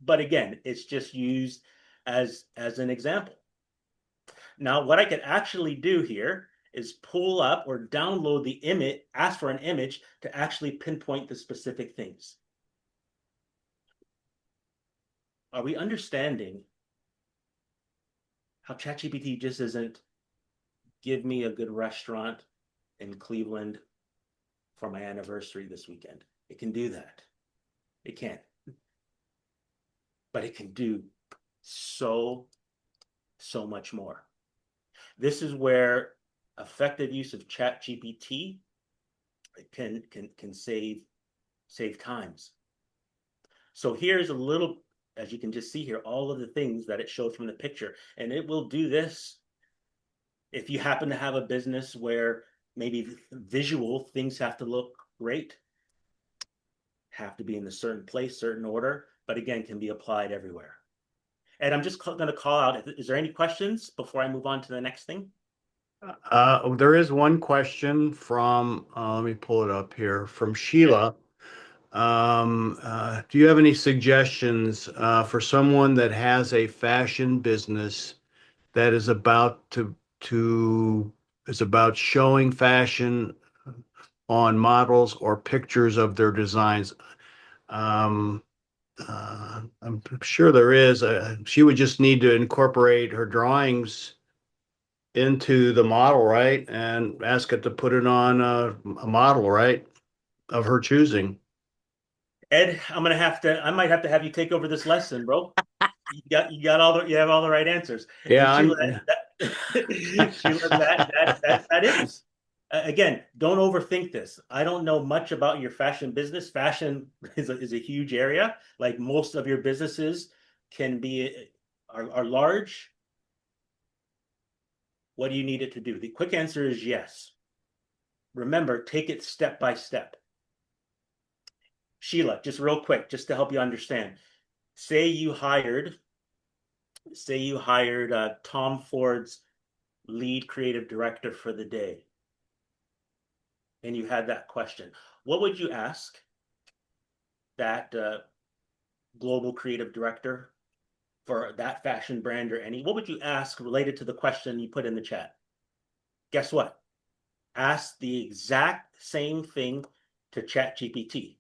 But again, it's just used as an example. Now, what I could actually do here is pull up or download the image, ask for an image to actually pinpoint the specific things. Are we understanding how ChatGPT just isn't give me a good restaurant in Cleveland for my anniversary this weekend? It can do that. It can't. But it can do so much more. This is where effective use of ChatGPT can save times. So here's a little, as you can just see here, all of the things that it showed from the picture, and it will do this if you happen to have a business where maybe visual things have to look great, have to be in a certain place, certain order, but again, can be applied everywhere. And I'm just going to call out, is there any questions before I move on to the next thing? There is one question from, let me pull it up here, from Sheila. Do you have any suggestions for someone that has a fashion business that is about showing fashion on models or pictures of their designs? Um, I'm sure there is. She would just need to incorporate her drawings into the model, right? And ask it to put it on a model, right? Of her choosing. Ed, I might have to have you take over this lesson, bro. You have all the right answers. And Yeah, Sheila, I'm. Sheila, that is. Again, don't overthink this. I don't know much about your fashion business. Fashion is a huge area. Like most of your businesses are large. What do you need it to do? The quick answer is yes. Remember, take it step by step. Sheila, just real quick, just to help you understand. Say you hired Tom Ford's lead creative director for the day, and you had that question. What would you ask that global creative director for that fashion brand or any? What would you ask related to the question you put in the chat? Guess what? Ask the exact same thing to ChatGPT.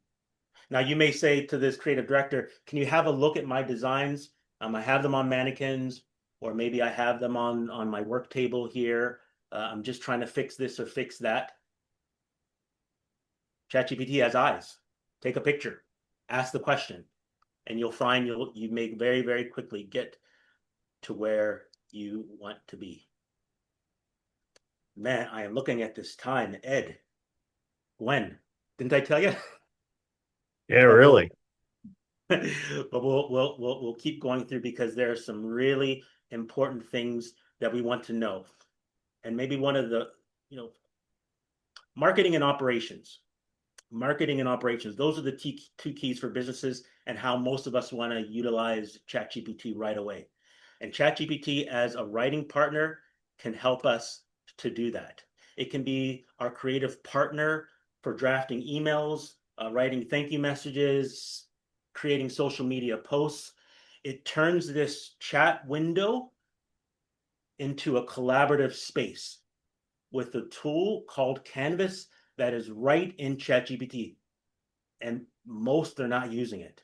Now, you may say to this creative director, can you have a look at my designs? I have them on mannequins, or maybe I have them on my work table here. I'm just trying to fix this or fix that. ChatGPT has eyes. Take a picture, ask the question, and you'll find you may very, very quickly get to where you want to be. Man, I am looking at this time. Ed, Gwen, didn't I tell you? Yeah, But really. but we'll keep going through because there are some really important things that we want to know. And maybe one of the, marketing and operations. Marketing and operations, those are the two keys for businesses and how most of us want to utilize ChatGPT right away. And ChatGPT as a writing partner can help us to do that. It can be our creative partner for drafting emails, writing thank you messages, creating social media posts. It turns this chat window into a collaborative space with a tool called Canvas that is right in ChatGPT. And most are not using it.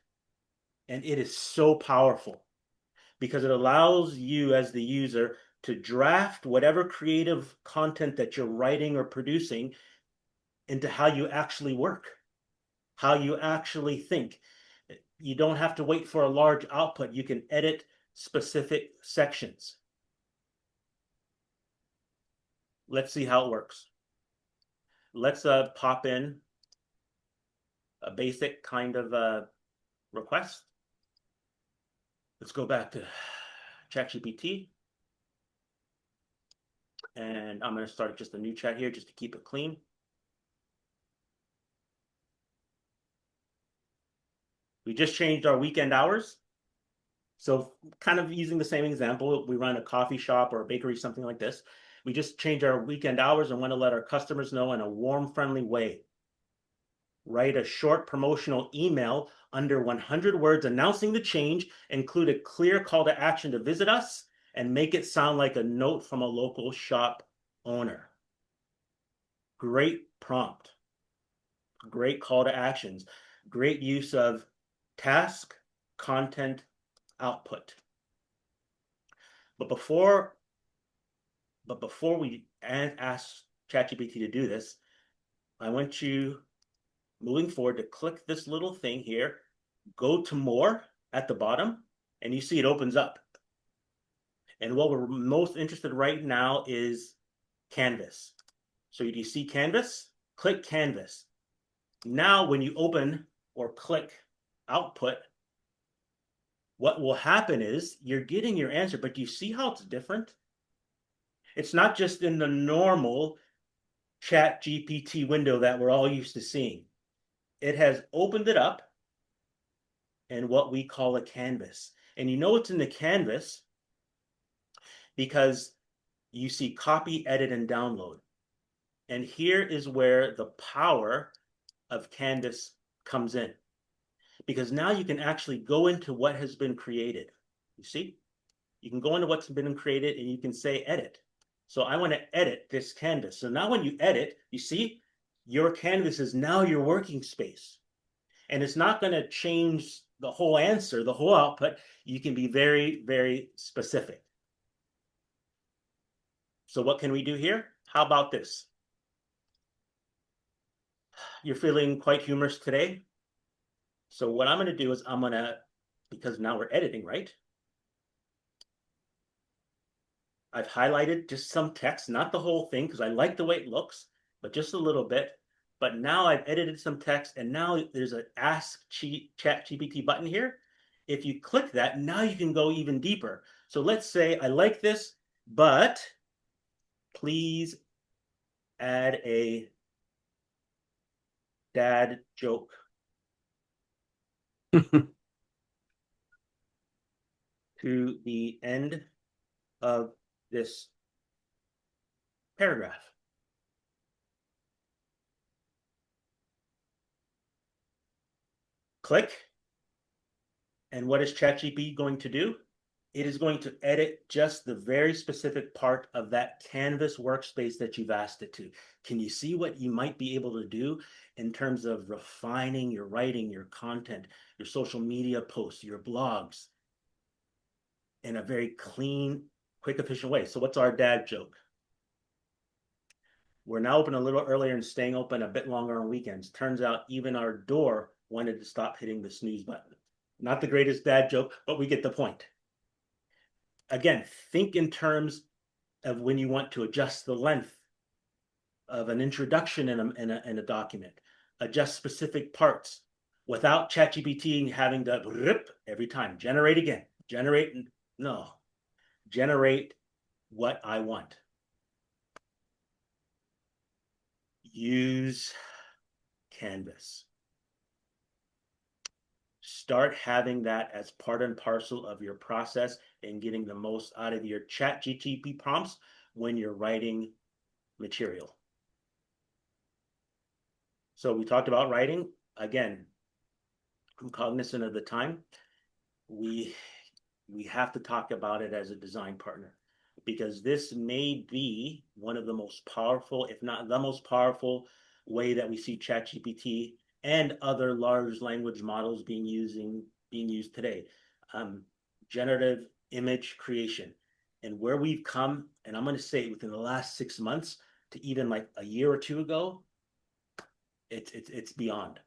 And it is so powerful because it allows you as the user to draft whatever creative content that you're writing or producing into how you actually work, how you actually think. You don't have to wait for a large output. You can edit specific sections. Let's see how it works. Let's pop in a basic kind of request. Let's go back to ChatGPT. And I'm going to start just a new chat here just to keep it clean. We just changed our weekend hours. So kind of using the same example, we run a coffee shop or a bakery, something like this. We just change our weekend hours and want to let our customers know in a warm, friendly way. Write a short promotional email under 100 words announcing the change, include a clear call to action to visit us, and make it sound like a note from a local shop owner. Great prompt, great call to actions, great use of task, content, output. But before we ask ChatGPT to do this, I want you, moving forward, to click this little thing here, go to more at the bottom, and you see it opens up. And what we're most interested right now is Canvas. So do you see Canvas? Click Canvas. Now, when you open or click output, what will happen is you're getting your answer, but do you see how it's different? It's not just in the normal ChatGPT window that we're all used to seeing. It has opened it up in what we call a canvas. And you know it's in the canvas because you see copy, edit, and download. And here is where the power of Canvas comes in. Because now you can actually go into what has been created. You see? You can go into what's been created and you can say edit. So I want to edit this canvas. So now when you edit, you see, your canvas is now your working space. And it's not going to change the whole answer, the whole output. You can be very, very specific. So what can we do here? How about this? You're feeling quite humorous today. So what I'm going to do is I'm going to, because now we're editing, right? I've highlighted just some text, not the whole thing, because I like the way it looks, but just a little bit. But now I've edited some text, and now there's an Ask ChatGPT button here. If you click that, now you can go even deeper. So let's say I like this, but please add a dad joke. To the end of this paragraph. Click. And what is ChatGPT going to do? It is going to edit just the very specific part of that Canvas workspace that you've asked it to. Can you see what you might be able to do in terms of refining your writing, your content, your social media posts, your blogs in a very clean, quick, efficient way? So what's our dad joke? We're now open a little earlier and staying open a bit longer on weekends. Turns out even our door wanted to stop hitting the snooze button. Not the greatest dad joke, but we get the point. Again, think in terms of when you want to adjust the length of an introduction in a document, adjust specific parts without ChatGPT having to rip every time, generate again, generate what I want. Use Canvas. start having that as part and parcel of your process and getting the most out of your ChatGPT prompts when you're writing material. So we talked about writing. Again, I'm cognizant of the time. We have to talk about it as a design partner, because this may be one of the most powerful, if not the most powerful, way that we see ChatGPT and other large language models being used today. Generative image creation, and where we've come, and I'm going to say within the last 6 months to even like a year or two ago, it's beyond.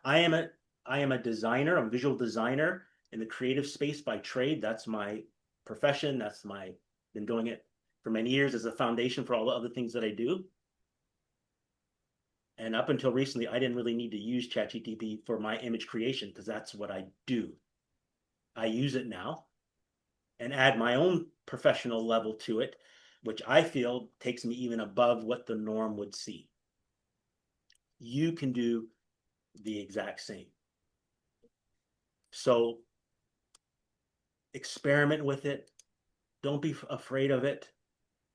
I am a designer. I'm a visual designer in the creative space by trade. That's my profession. Been doing it for many years as a foundation for all the other things that I do. And up until recently, I didn't really need to use ChatGPT for my image creation because that's what I do. I use it now and add my own professional level to it, which I feel takes me even above what the norm would see. You can do the exact same. So experiment with it. Don't be afraid of it.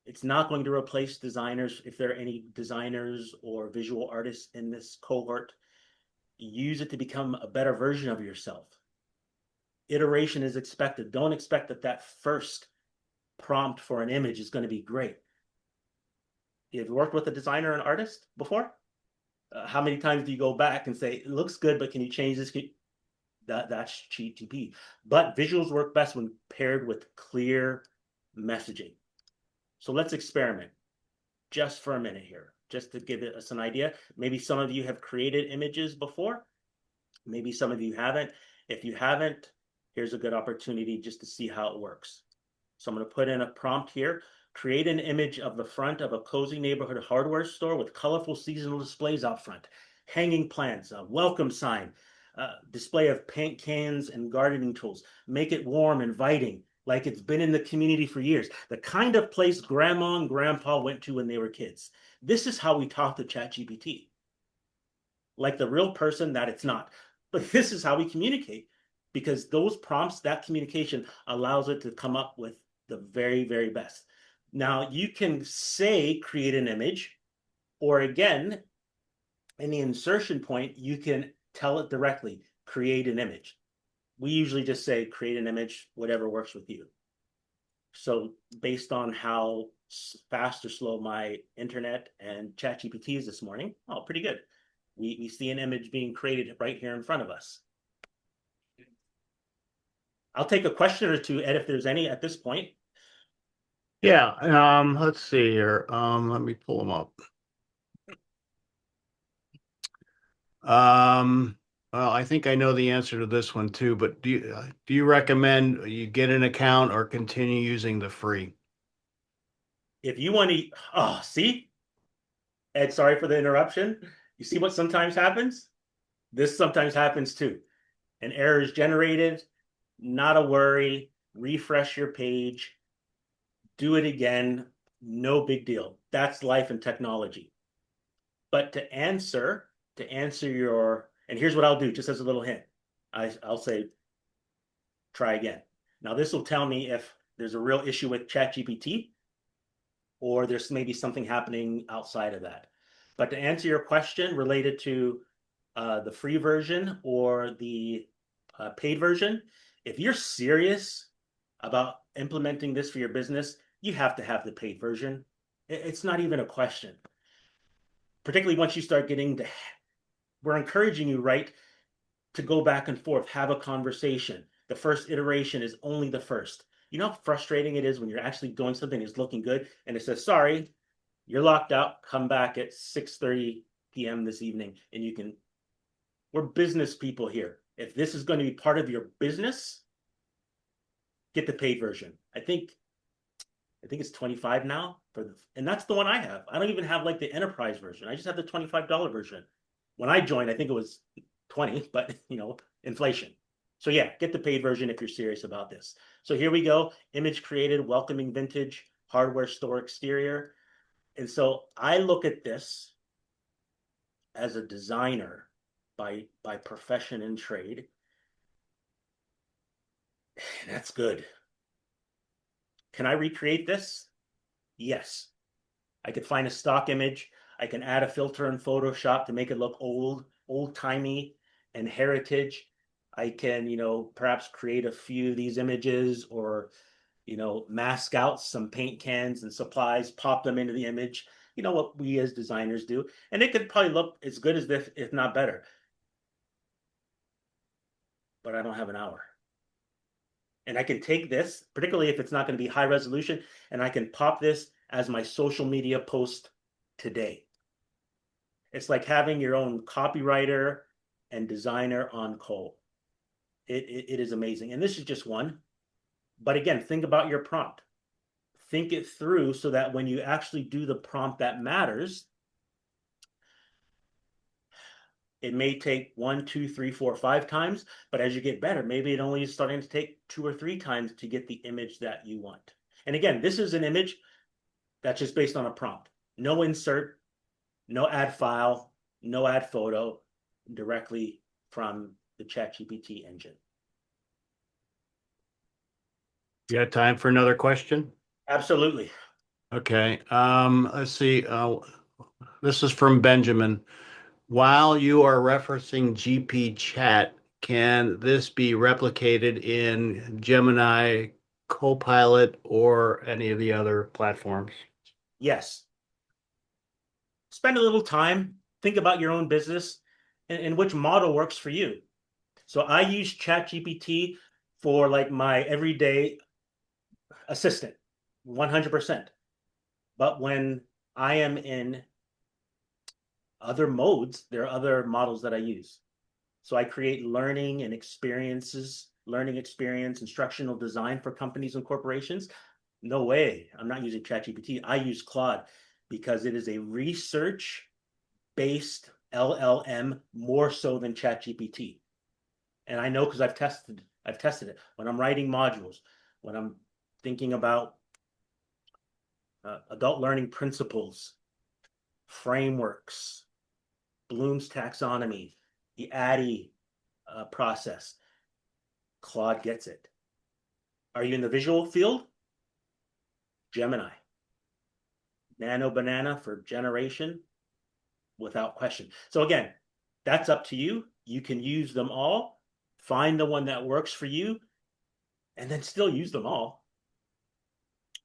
It's not going to replace designers. If there are any designers or visual artists in this cohort, use it to become a better version of yourself. Iteration is expected. Don't expect that first prompt for an image is going to be great. You've worked with a designer and artist before? How many times do you go back and say, it looks good, but can you change this? That's ChatGPT. But visuals work best when paired with clear messaging. So let's experiment just for a minute here, just to give us an idea. Maybe some of you have created images before. Maybe some of you haven't. If you haven't, here's a good opportunity just to see how it works. So I'm going to put in a prompt here. Create an image of the front of a cozy neighborhood hardware store with colorful seasonal displays out front, hanging plants, a welcome sign, display of paint cans and gardening tools. Make it warm, inviting, like it's been in the community for years. The kind of place grandma and grandpa went to when they were kids. This is how we talk to ChatGPT. Like the real person that it's not. But this is how we communicate, because those prompts, that communication allows it to come up with the very, very best. Now you can say, create an image, or again, in the insertion point, you can tell it directly, create an image. We usually just say, create an image, whatever works with you. So based on how fast or slow my internet and ChatGPT is this morning, oh, pretty good. We see an image being created right here in front of us. I'll take a question or two, Ed, if there's any at this point. Yeah, let's see here. Let me pull them up. Well, I think I know the answer to this one too, but do you recommend you get an account or continue using the free? If you want to, see, Ed, sorry for the interruption. You see what sometimes happens? This sometimes happens too. An error is generated, not a worry. Refresh your page, do it again, no big deal. That's life and technology. But to answer your, and here's what I'll do, just as a little hint. I'll say, try again. Now this will tell me if there's a real issue with ChatGPT, or there's maybe something happening outside of that. But to answer your question related to the free version or the paid version, if you're serious about implementing this for your business, you have to have the paid version. It's not even a question. Particularly once you start getting to, we're encouraging you, right, to go back and forth, have a conversation. The first iteration is only the first. You know how frustrating it is when you're actually doing something that's looking good and it says, sorry, you're locked out, come back at 6:30 p.m. this evening, and you can, we're business people here. If this is going to be part of your business, get the paid version. I think it's 25 now and that's the one I have. I don't even have like the enterprise version. I just have the $25 version. When I joined, I think it was 20, but inflation. So yeah, get the paid version if you're serious about this. So here we go. Image created, welcoming vintage hardware store exterior. And so I look at this as a designer by profession and trade. That's good. Can I recreate this? Yes. I could find a stock image. I can add a filter in Photoshop to make it look old-timey and heritage. I can, perhaps create a few of these images or, mask out some paint cans and supplies, pop them into the image. You know what we as designers do. And it could probably look as good as this, if not better. But I don't have an hour. And I can take this, particularly if it's not going to be high resolution, and I can pop this as my social media post today. It's like having your own copywriter and designer on call. It is amazing. And this is just one. But again, think about your prompt. Think it through so that when you actually do the prompt that matters, it may take 1, 2, 3, 4, 5 times, but as you get better, maybe it only is starting to take 2 or 3 times to get the image that you want. And again, this is an image that's just based on a prompt. No insert, no add file, no add photo, directly from the ChatGPT engine. You got time for another question? Absolutely. Okay. Let's see. This is from Benjamin. While you are referencing GP chat, can this be replicated in Gemini, Copilot, or any of the other platforms? Yes. Spend a little time, think about your own business and which model works for you. So I use ChatGPT for like my everyday assistant, 100%. But when I am in other modes, there are other models that I use. So I create learning experience, instructional design for companies and corporations. No way. I'm not using ChatGPT. I use Claude because it is a research based LLM more so than ChatGPT. And I know because I've tested it. When I'm writing modules, when I'm thinking about adult learning principles, frameworks, Bloom's taxonomy, the ADDIE process, Claude gets it. Are you in the visual field? Gemini. Nano Banana for generation, without question. So again, that's up to you. You can use them all, find the one that works for you, and then still use them all.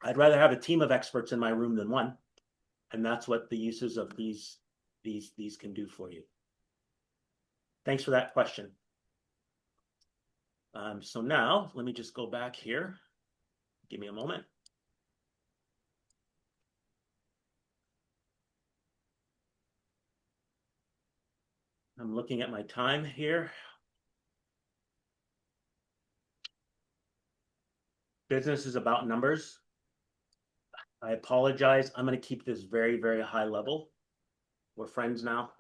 I'd rather have a team of experts in my room than one. And that's what the uses of these can do for you. Thanks for that question. So now let me just go back here. Give me a moment. I'm looking at my time here. Business is about numbers. I apologize. I'm going to keep this very, very high level. We're friends now.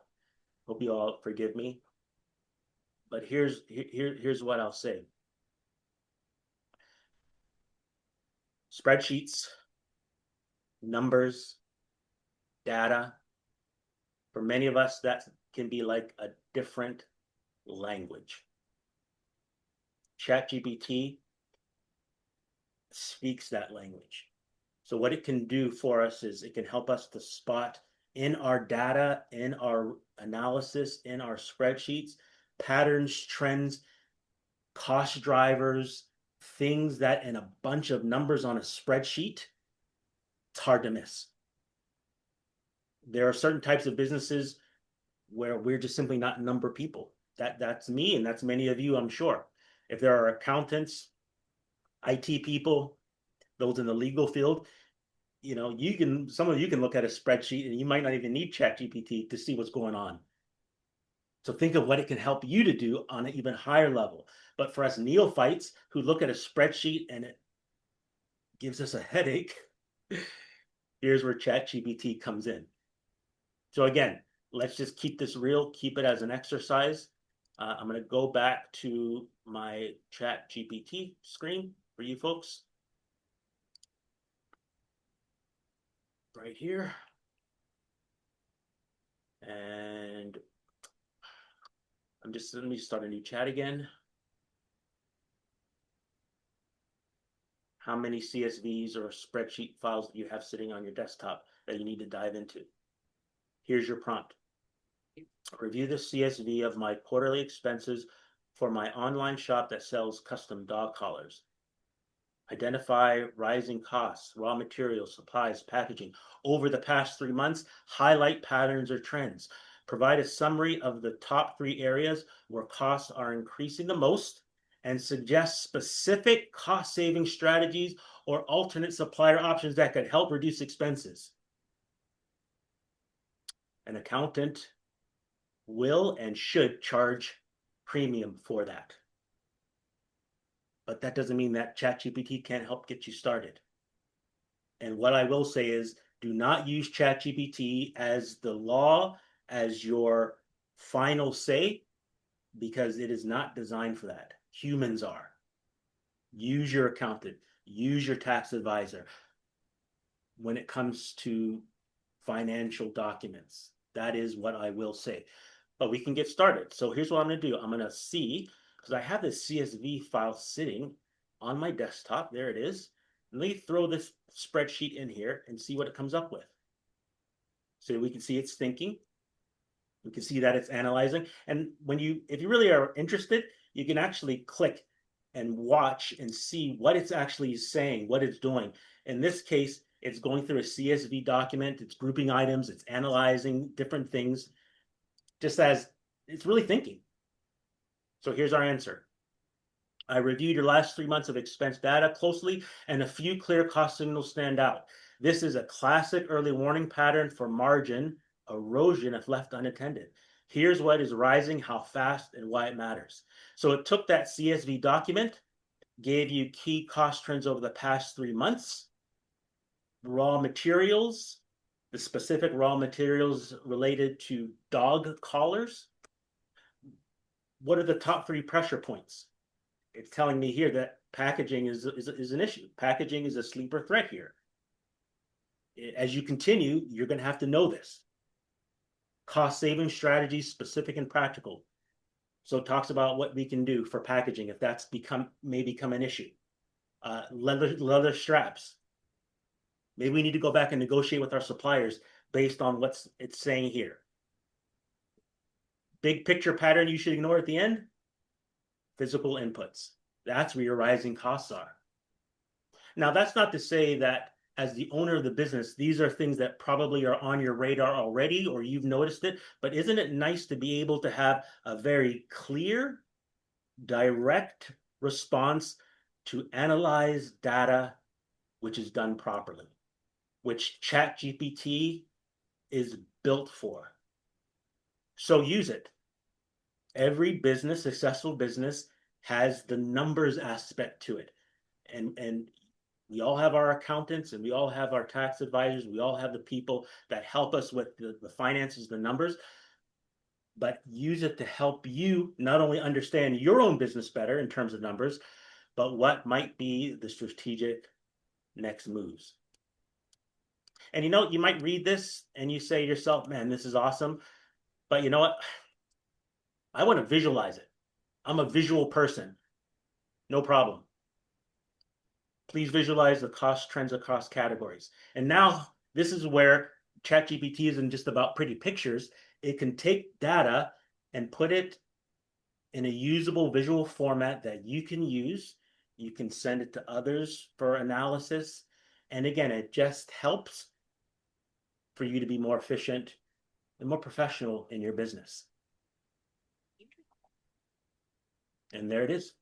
Hope you all forgive me. But here's what I'll say. Spreadsheets, numbers, data. For many of us, that can be like a different language. ChatGPT speaks that language. So what it can do for us is it can help us to spot in our data, in our analysis, in our spreadsheets, patterns, trends, cost drivers, things that in a bunch of numbers on a spreadsheet, it's hard to miss. There are certain types of businesses where we're just simply not number people. That's me, and that's many of you, I'm sure. If there are accountants, IT people, those in the legal field, some of you can look at a spreadsheet and you might not even need ChatGPT to see what's going on. So think of what it can help you to do on an even higher level. But for us neophytes who look at a spreadsheet and it gives us a headache, here's where ChatGPT comes in. So again, let's just keep this real, keep it as an exercise. I'm going to go back to my ChatGPT screen for you folks. Right here. And let me start a new chat again. how many CSVs or spreadsheet files do you have sitting on your desktop that you need to dive into? Here's your prompt. Review the CSV of my quarterly expenses for my online shop that sells custom dog collars. Identify rising costs, raw materials, supplies, packaging over the past 3 months. Highlight patterns or trends. Provide a summary of the top 3 areas where costs are increasing the most and suggest specific cost-saving strategies or alternate supplier options that could help reduce expenses. An accountant will and should charge premium for that. But that doesn't mean that ChatGPT can't help get you started. And what I will say is, do not use ChatGPT as the law, as your final say, because it is not designed for that. Humans are. Use your accountant, use your tax advisor when it comes to financial documents. That is what I will say. But we can get started. So here's what I'm going to do. I'm going to see, because I have this CSV file sitting on my desktop. There it is. Let me throw this spreadsheet in here and see what it comes up with. So we can see it's thinking. We can see that it's analyzing. And if you really are interested, you can actually click and watch and see what it's actually saying, what it's doing. In this case, it's going through a CSV document. It's grouping items. It's analyzing different things, just as it's really thinking. So here's our answer. I reviewed your last 3 months of expense data closely, and a few clear cost signals stand out. This is a classic early warning pattern for margin erosion if left unattended. Here's what is rising, how fast, and why it matters. So it took that CSV document, gave you key cost trends over the past 3 months, raw materials, the specific raw materials related to dog collars. What are the top 3 pressure points? It's telling me here that packaging is an issue. Packaging is a sleeper threat here. As you continue, you're going to have to know this. Cost saving strategies, specific and practical. So it talks about what we can do for packaging if that's may become an issue. Leather straps. Maybe we need to go back and negotiate with our suppliers based on what it's saying here. Big picture pattern you should ignore at the end. Physical inputs. That's where your rising costs are. Now, that's not to say that as the owner of the business, these are things that probably are on your radar already or you've noticed it, but isn't it nice to be able to have a very clear, direct response to analyze data which is done properly, which ChatGPT is built for. So use it. Every business, successful business, has the numbers aspect to it. And we all have our accountants and we all have our tax advisors. We all have the people that help us with the finances, the numbers, but use it to help you not only understand your own business better in terms of numbers, but what might be the strategic next moves. And you might read this and you say to yourself, man, this is awesome. But you know what? I want to visualize it. I'm a visual person. No problem. Please visualize the cost trends across categories. And now this is where ChatGPT isn't just about pretty pictures. It can take data and put it in a usable visual format that you can use. You can send it to others for analysis. And again, it just helps for you to be more efficient and more professional in your business. And there it is.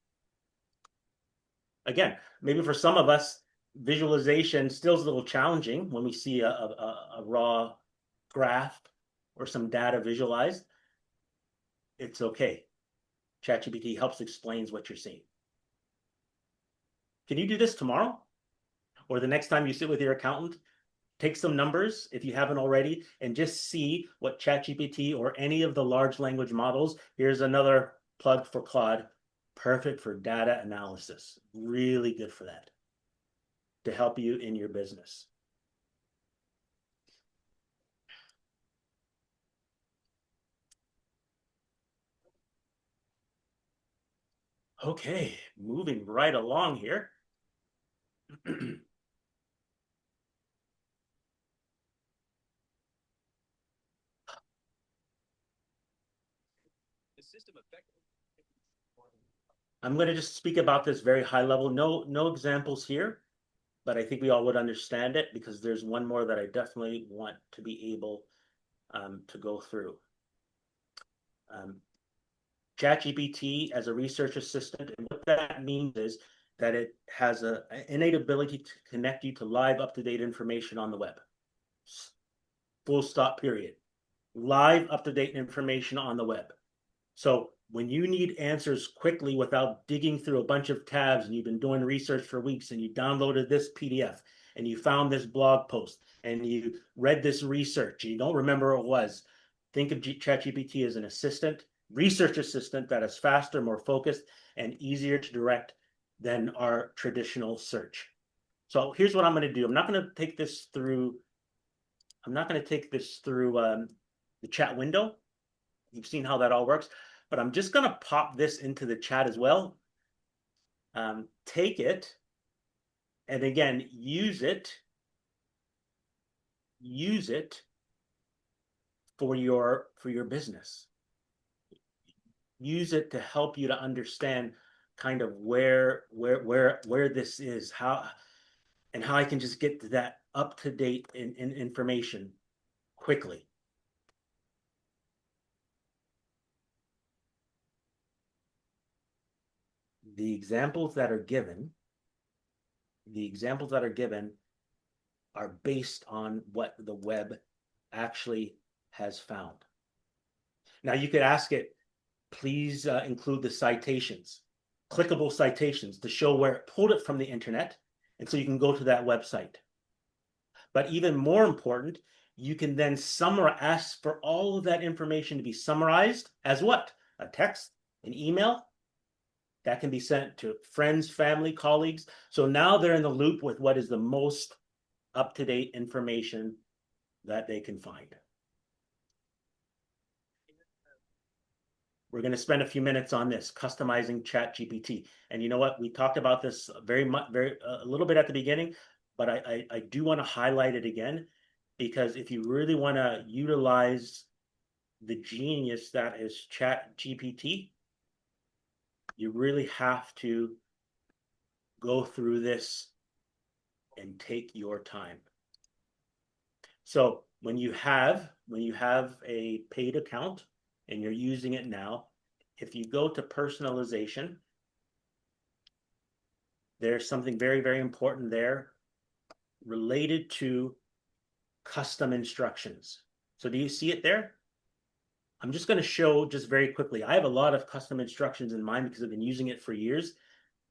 Again, maybe for some of us, visualization still is a little challenging when we see a raw graph or some data visualized. It's okay. ChatGPT helps explains what you're seeing. Can you do this tomorrow? Or the next time you sit with your accountant? Take some numbers, if you haven't already, and just see what ChatGPT or any of the large language models. Here's another plug for Claude. Perfect for data analysis. Really good for that, to help you in your business. Okay, moving right along here. I'm going to just speak about this very high level. No examples here, but I think we all would understand it because there's one more that I definitely want to be able to go through. ChatGPT as a research assistant, and what that means is that it has an innate ability to connect you to live, up-to-date information on the web. Full stop, period. Live, up-to-date information on the web. So when you need answers quickly without digging through a bunch of tabs, and you've been doing research for weeks and you downloaded this PDF and you found this blog post and you read this research and you don't remember what it was, think of ChatGPT as an assistant, research assistant that is faster, more focused, and easier to direct than our traditional search. So here's what I'm going to do. I'm not going to take this through the chat window. You've seen how that all works, but I'm just going to pop this into the chat as well. Take it, and again, use it for your business. Use it to help you to understand kind of where this is, how I can just get to that up-to-date information quickly. The examples that are given are based on what the web actually has found. Now you could ask it, please include the citations, clickable citations to show where it pulled it from the internet, and so you can go to that website. But even more important, you can then ask for all of that information to be summarized as what? A text, an email, that can be sent to friends, family, colleagues. So now they're in the loop with what is the most up-to-date information that they can find. We're going to spend a few minutes on this, customizing ChatGPT. And you know what? We talked about this a little bit at the beginning, but I do want to highlight it again, because if you really want to utilize the genius that is ChatGPT, you really have to go through this and take your time. So when you have a paid account and you're using it now, if you go to personalization, there's something very, very important there related to custom instructions. So do you see it there? I'm just going to show just very quickly. I have a lot of custom instructions in mind because I've been using it for years.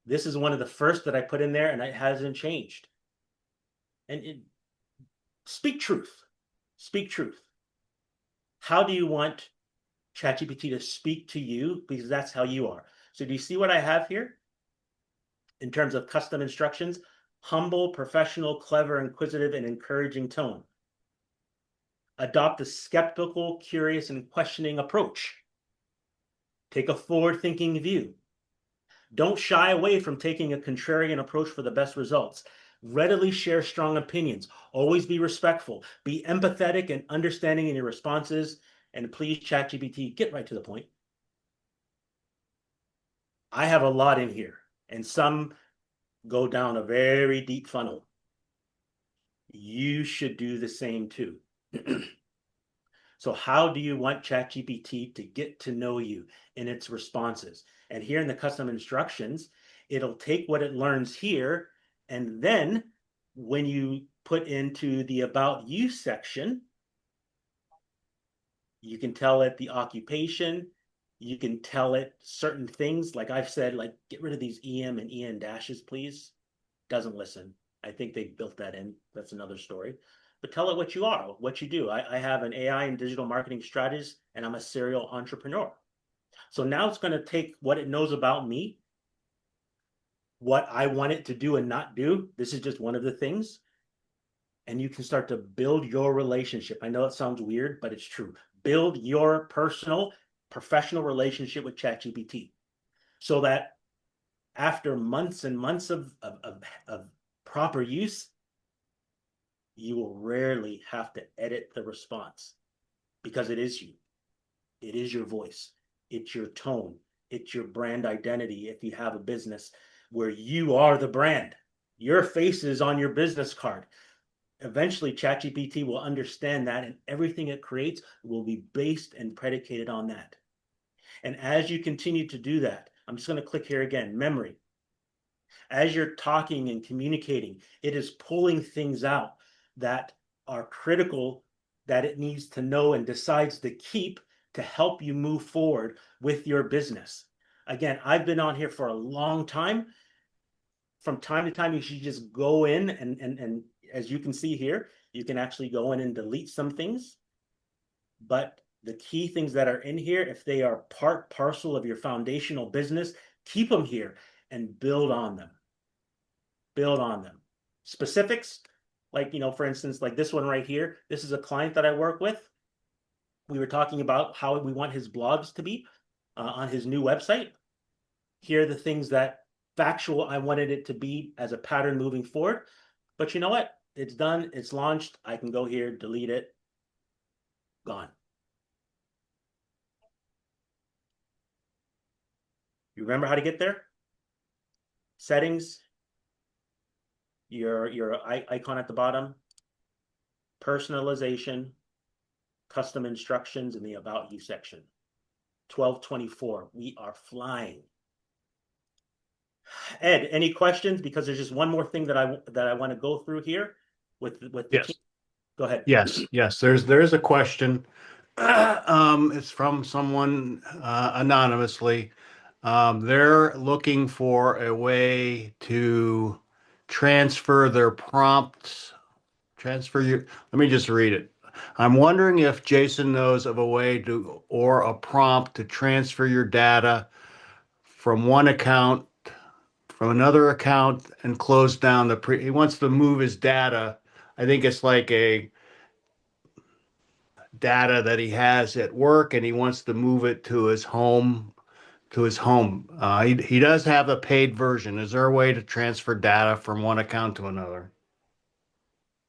This is one of the first that I put in there, and it hasn't changed. And speak truth. Speak truth. How do you want ChatGPT to speak to you? Because that's how you are. So do you see what I have here? In terms of custom instructions, humble, professional, clever, inquisitive, and encouraging tone. Adopt a skeptical, curious, and questioning approach. Take a forward-thinking view. Don't shy away from taking a contrarian approach for the best results. Readily share strong opinions. Always be respectful. Be empathetic and understanding in your responses. And please, ChatGPT, get right to the point. I have a lot in here, and some go down a very deep funnel. You should do the same too. So how do you want ChatGPT to get to know you in its responses? And here in the custom instructions, it'll take what it learns here, and then when you put into the About You section, you can tell it the occupation, you can tell it certain things, like I've said, like get rid of these EM and EN dashes, please. Doesn't listen. I think they built that in. That's another story. But tell it what you are, what you do. I have an AI and digital marketing strategist, and I'm a serial entrepreneur. So now it's going to take what it knows about me, what I want it to do and not do. This is just one of the things. And you can start to build your relationship. I know it sounds weird, but it's true. Build your personal, professional relationship with ChatGPT so that after months and months of proper use, you will rarely have to edit the response because it is you. It is your voice. It's your tone. It's your brand identity. If you have a business where you are the brand, your face is on your business card. Eventually, ChatGPT will understand that, and everything it creates will be based and predicated on that. And as you continue to do that, I'm just going to click here again, memory. As you're talking and communicating, it is pulling things out that are critical that it needs to know and decides to keep to help you move forward with your business. Again, I've been on here for a long time. From time to time, you should just go in and as you can see here, you can actually go in and delete some things. But the key things that are in here, if they are part parcel of your foundational business, keep them here and build on them. Build on them. Specifics, like, for instance, like this one right here, this is a client that I work with. We were talking about how we want his blogs to be on his new website. Here are the things that factual I wanted it to be as a pattern moving forward. But you know what? It's done. It's launched. I can go here, delete it. Gone. You remember how to get there? Settings, your icon at the bottom, personalization, custom instructions in the About You section. 1224. We are flying. Ed, any questions? Because there's just one more thing that I want to go through here with the Yes. team. Go ahead. Yes. There's a question. It's from someone anonymously. They're looking for a way to transfer their prompts. Transfer your. Let me just read it. I'm wondering if Jason knows of a way to or a prompt to transfer your data from one account from another account and close down he wants to move his data. I think it's like a data that he has at work and he wants to move it to his home. He does have a paid version. Is there a way to transfer data from one account to another?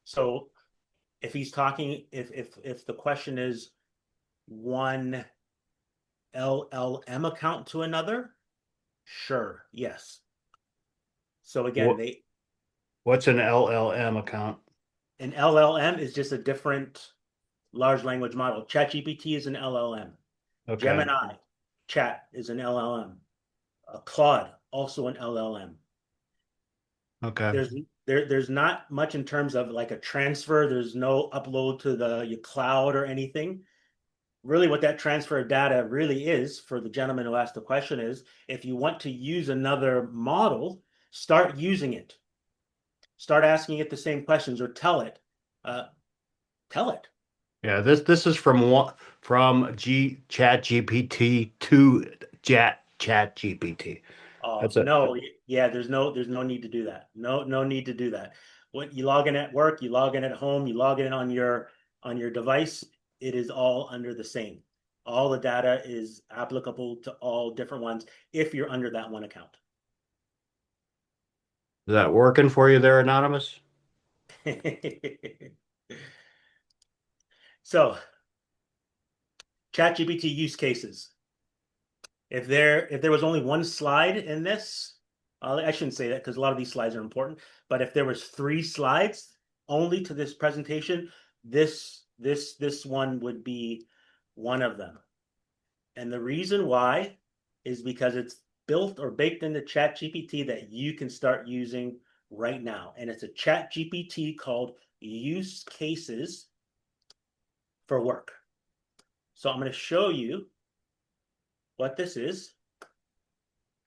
So if he's talking, if the question is one LLM account to another, sure, yes. So again, What, what's an LLM account? an LLM is just a different large language model. ChatGPT is an LLM. Okay. Gemini Chat is an LLM. Claude also an LLM. Okay. There's not much in terms of like a transfer. There's no upload to the cloud or anything. Really, what that transfer of data really is for the gentleman who asked the question is, if you want to use another model, start using it. Start asking it the same questions or tell it. Tell it. Yeah, this is from Chat GPT to Chat GPT. That's it. No, yeah, there's no need to do that. No need to do that. When you log in at work, you log in at home, you log in on your device, it is all under the same. All the data is applicable to all different ones if you're under that one account. Is that working for you there, Anonymous? So, ChatGPT use cases. If there was only one slide in this, I shouldn't say that because a lot of these slides are important. But if there was 3 slides only to this presentation, this one would be one of them. And the reason why is because it's built or baked into ChatGPT that you can start using right now. And it's a ChatGPT called Use Cases for Work. So I'm going to show you what this is.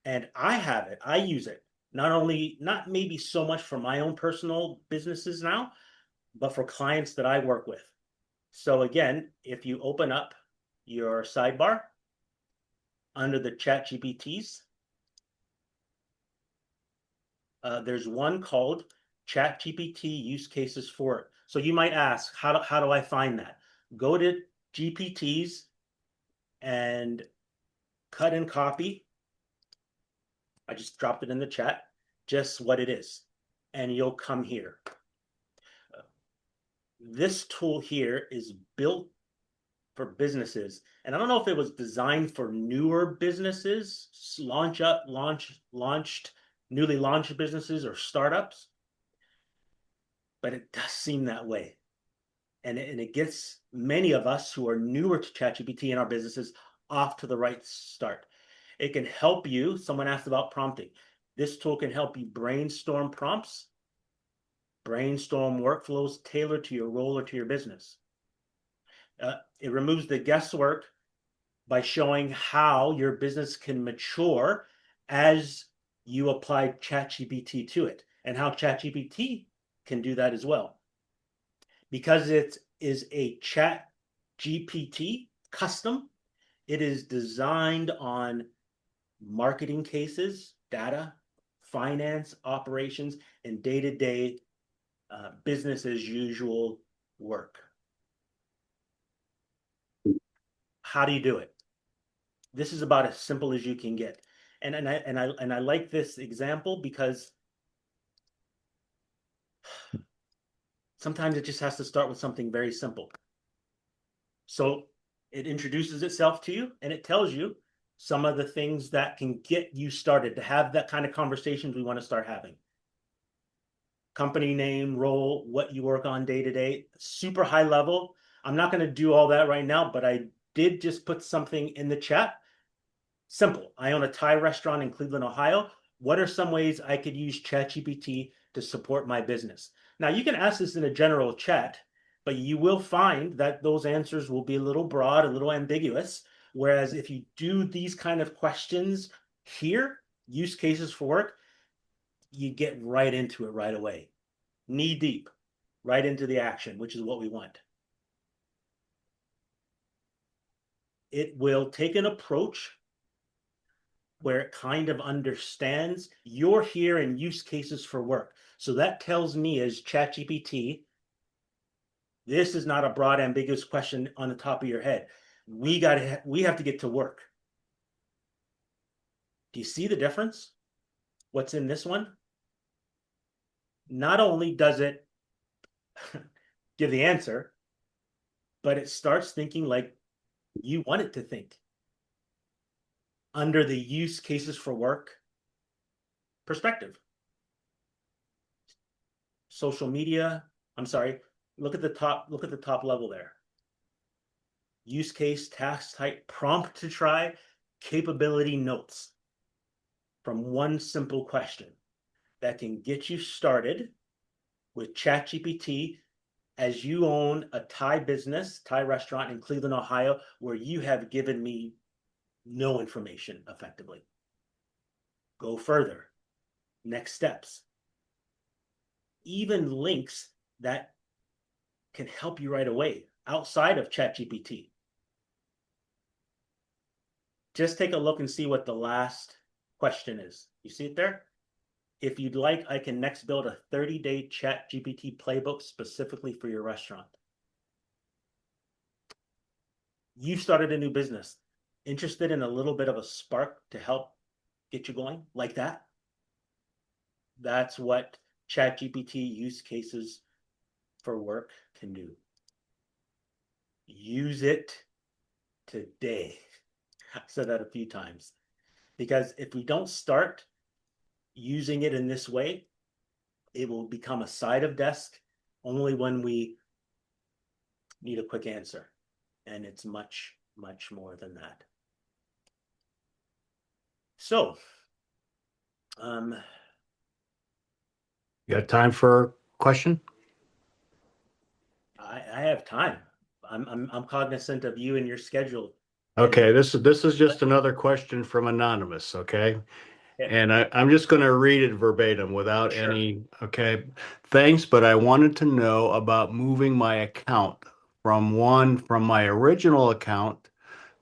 And I have it. I use it. Not maybe so much for my own personal businesses now, but for clients that I work with. So again, if you open up your sidebar under the ChatGPTs, there's one called ChatGPT Use Cases for It. So you might ask, how do I find that? Go to GPTs and cut and copy. I just dropped it in the chat, just what it is. and you'll come here. This tool here is built for businesses, and I don't know if it was designed for newer businesses, newly launched businesses or startups, but it does seem that way. And it gets many of us who are newer to ChatGPT in our businesses off to the right start. It can help you. Someone asked about prompting. This tool can help you brainstorm prompts, brainstorm workflows tailored to your role or to your business. It removes the guesswork by showing how your business can mature as you apply ChatGPT to it, and how ChatGPT can do that as well. Because it is a ChatGPT custom, it is designed on marketing cases, data, finance, operations, and day-to-day business as usual work. How do you do it? This is about as simple as you can get. And I like this example because sometimes it just has to start with something very simple. So it introduces itself to you and it tells you some of the things that can get you started to have that kind of conversations we want to start having. Company name, role, what you work on day to day, super high level. I'm not going to do all that right now, but I did just put something in the chat. Simple. I own a Thai restaurant in Cleveland, Ohio. What are some ways I could use ChatGPT to support my business? Now, you can ask this in a general chat, but you will find that those answers will be a little broad, a little ambiguous. Whereas if you do these kind of questions here, use cases for work, you get right into it right away. Knee deep, right into the action, which is what we want. It will take an approach where it kind of understands you're here in use cases for work. So that tells me as ChatGPT, this is not a broad, ambiguous question on the top of your head. We have to get to work. Do you see the difference? What's in this one? Not only does it give the answer, but it starts thinking like you want it to think under the use cases for work perspective. Social media, I'm sorry, look at the top level there. Use case, task type, prompt to try, capability notes from one simple question that can get you started with ChatGPT as you own a Thai business, Thai restaurant in Cleveland, Ohio, where you have given me no information effectively. Go further. Next steps. Even links that can help you right away outside of ChatGPT. Just take a look and see what the last question is. You see it there? If you'd like, I can next build a 30-day ChatGPT playbook specifically for your restaurant. You started a new business. Interested in a little bit of a spark to help get you going like that? That's what ChatGPT use cases for work can do. Use it today. I've said that a few times. Because if we don't start using it in this way, it will become a side of desk only when we need a quick answer. And it's much, much more than that. So, You got time for a question? I have time. I'm cognizant of you and your schedule. Okay, this is just another question from Anonymous, okay? And I'm just going to read it verbatim without Sure. any, okay. Thanks, but I wanted to know about moving my account from my original account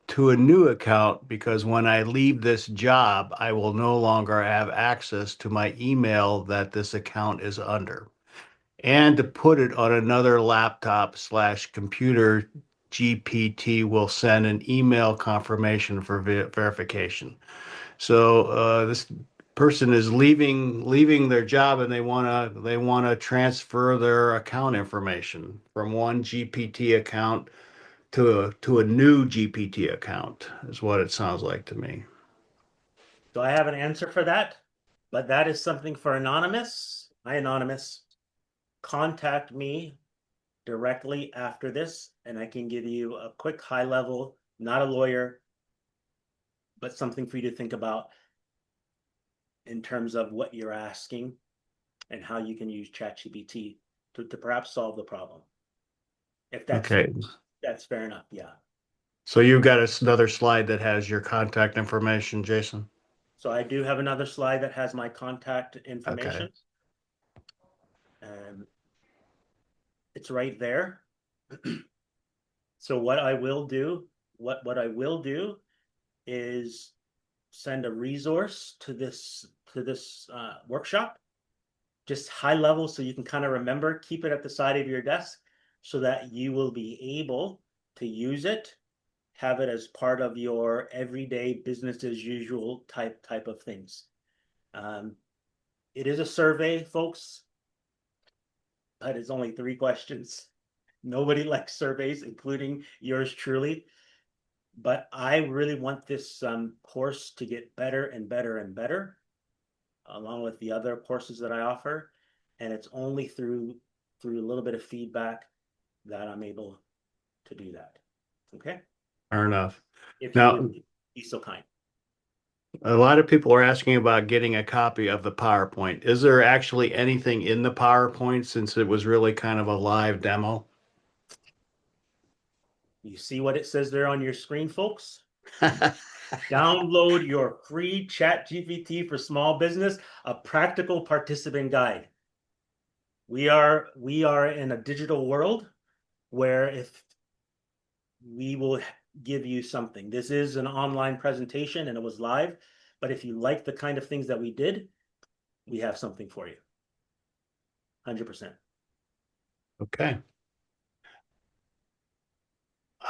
to a new account because when I leave this job, I will no longer have access to my email that this account is under. And to put it on another laptop slash computer, GPT will send an email confirmation for verification. So this person is leaving their job and they wanna transfer their account information from one GPT account to a new GPT account, is what it sounds like to me. Do I have an answer for that? But that is something for Anonymous. Hi, Anonymous. Contact me directly after this, and I can give you a quick high level, not a lawyer, but something for you to think about in terms of what you're asking and how you can use ChatGPT to perhaps solve the problem. If Okay. that's fair enough, yeah. So you've got another slide that has your contact information, Jason? So I do have another slide that has my contact Okay. information. And it's right there. So what I will do is send a resource to this workshop, just high level, so you can kind of remember, keep it at the side of your desk, so that you will be able to use it, have it as part of your everyday business as usual type of things. Um, it is a survey, folks, but it's only 3 questions. Nobody likes surveys, including yours truly. But I really want this course to get better and better and better, along with the other courses that I offer. And it's only through a little bit of feedback that I'm able to do that. Okay? Fair enough. If you Now, would be so kind. a lot of people are asking about getting a copy of the PowerPoint. Is there actually anything in the PowerPoint since it was really kind of a live demo? You see what it says there on your screen, folks? Download your free ChatGPT for small business, a practical participant guide. We are in a digital world where if we will give you something. This is an online presentation and it was live, but if you like the kind of things that we did, we have something for you. 100%. Okay.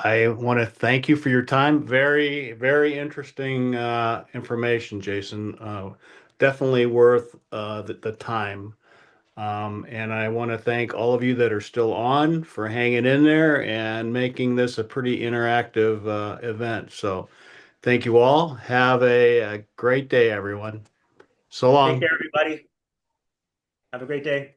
I want to thank you for your time. Very, very interesting information, Jason. Definitely worth the time. And I want to thank all of you that are still on for hanging in there and making this a pretty interactive event. So thank you all. Have a great day, everyone. So Take long. care, everybody. Have a great day.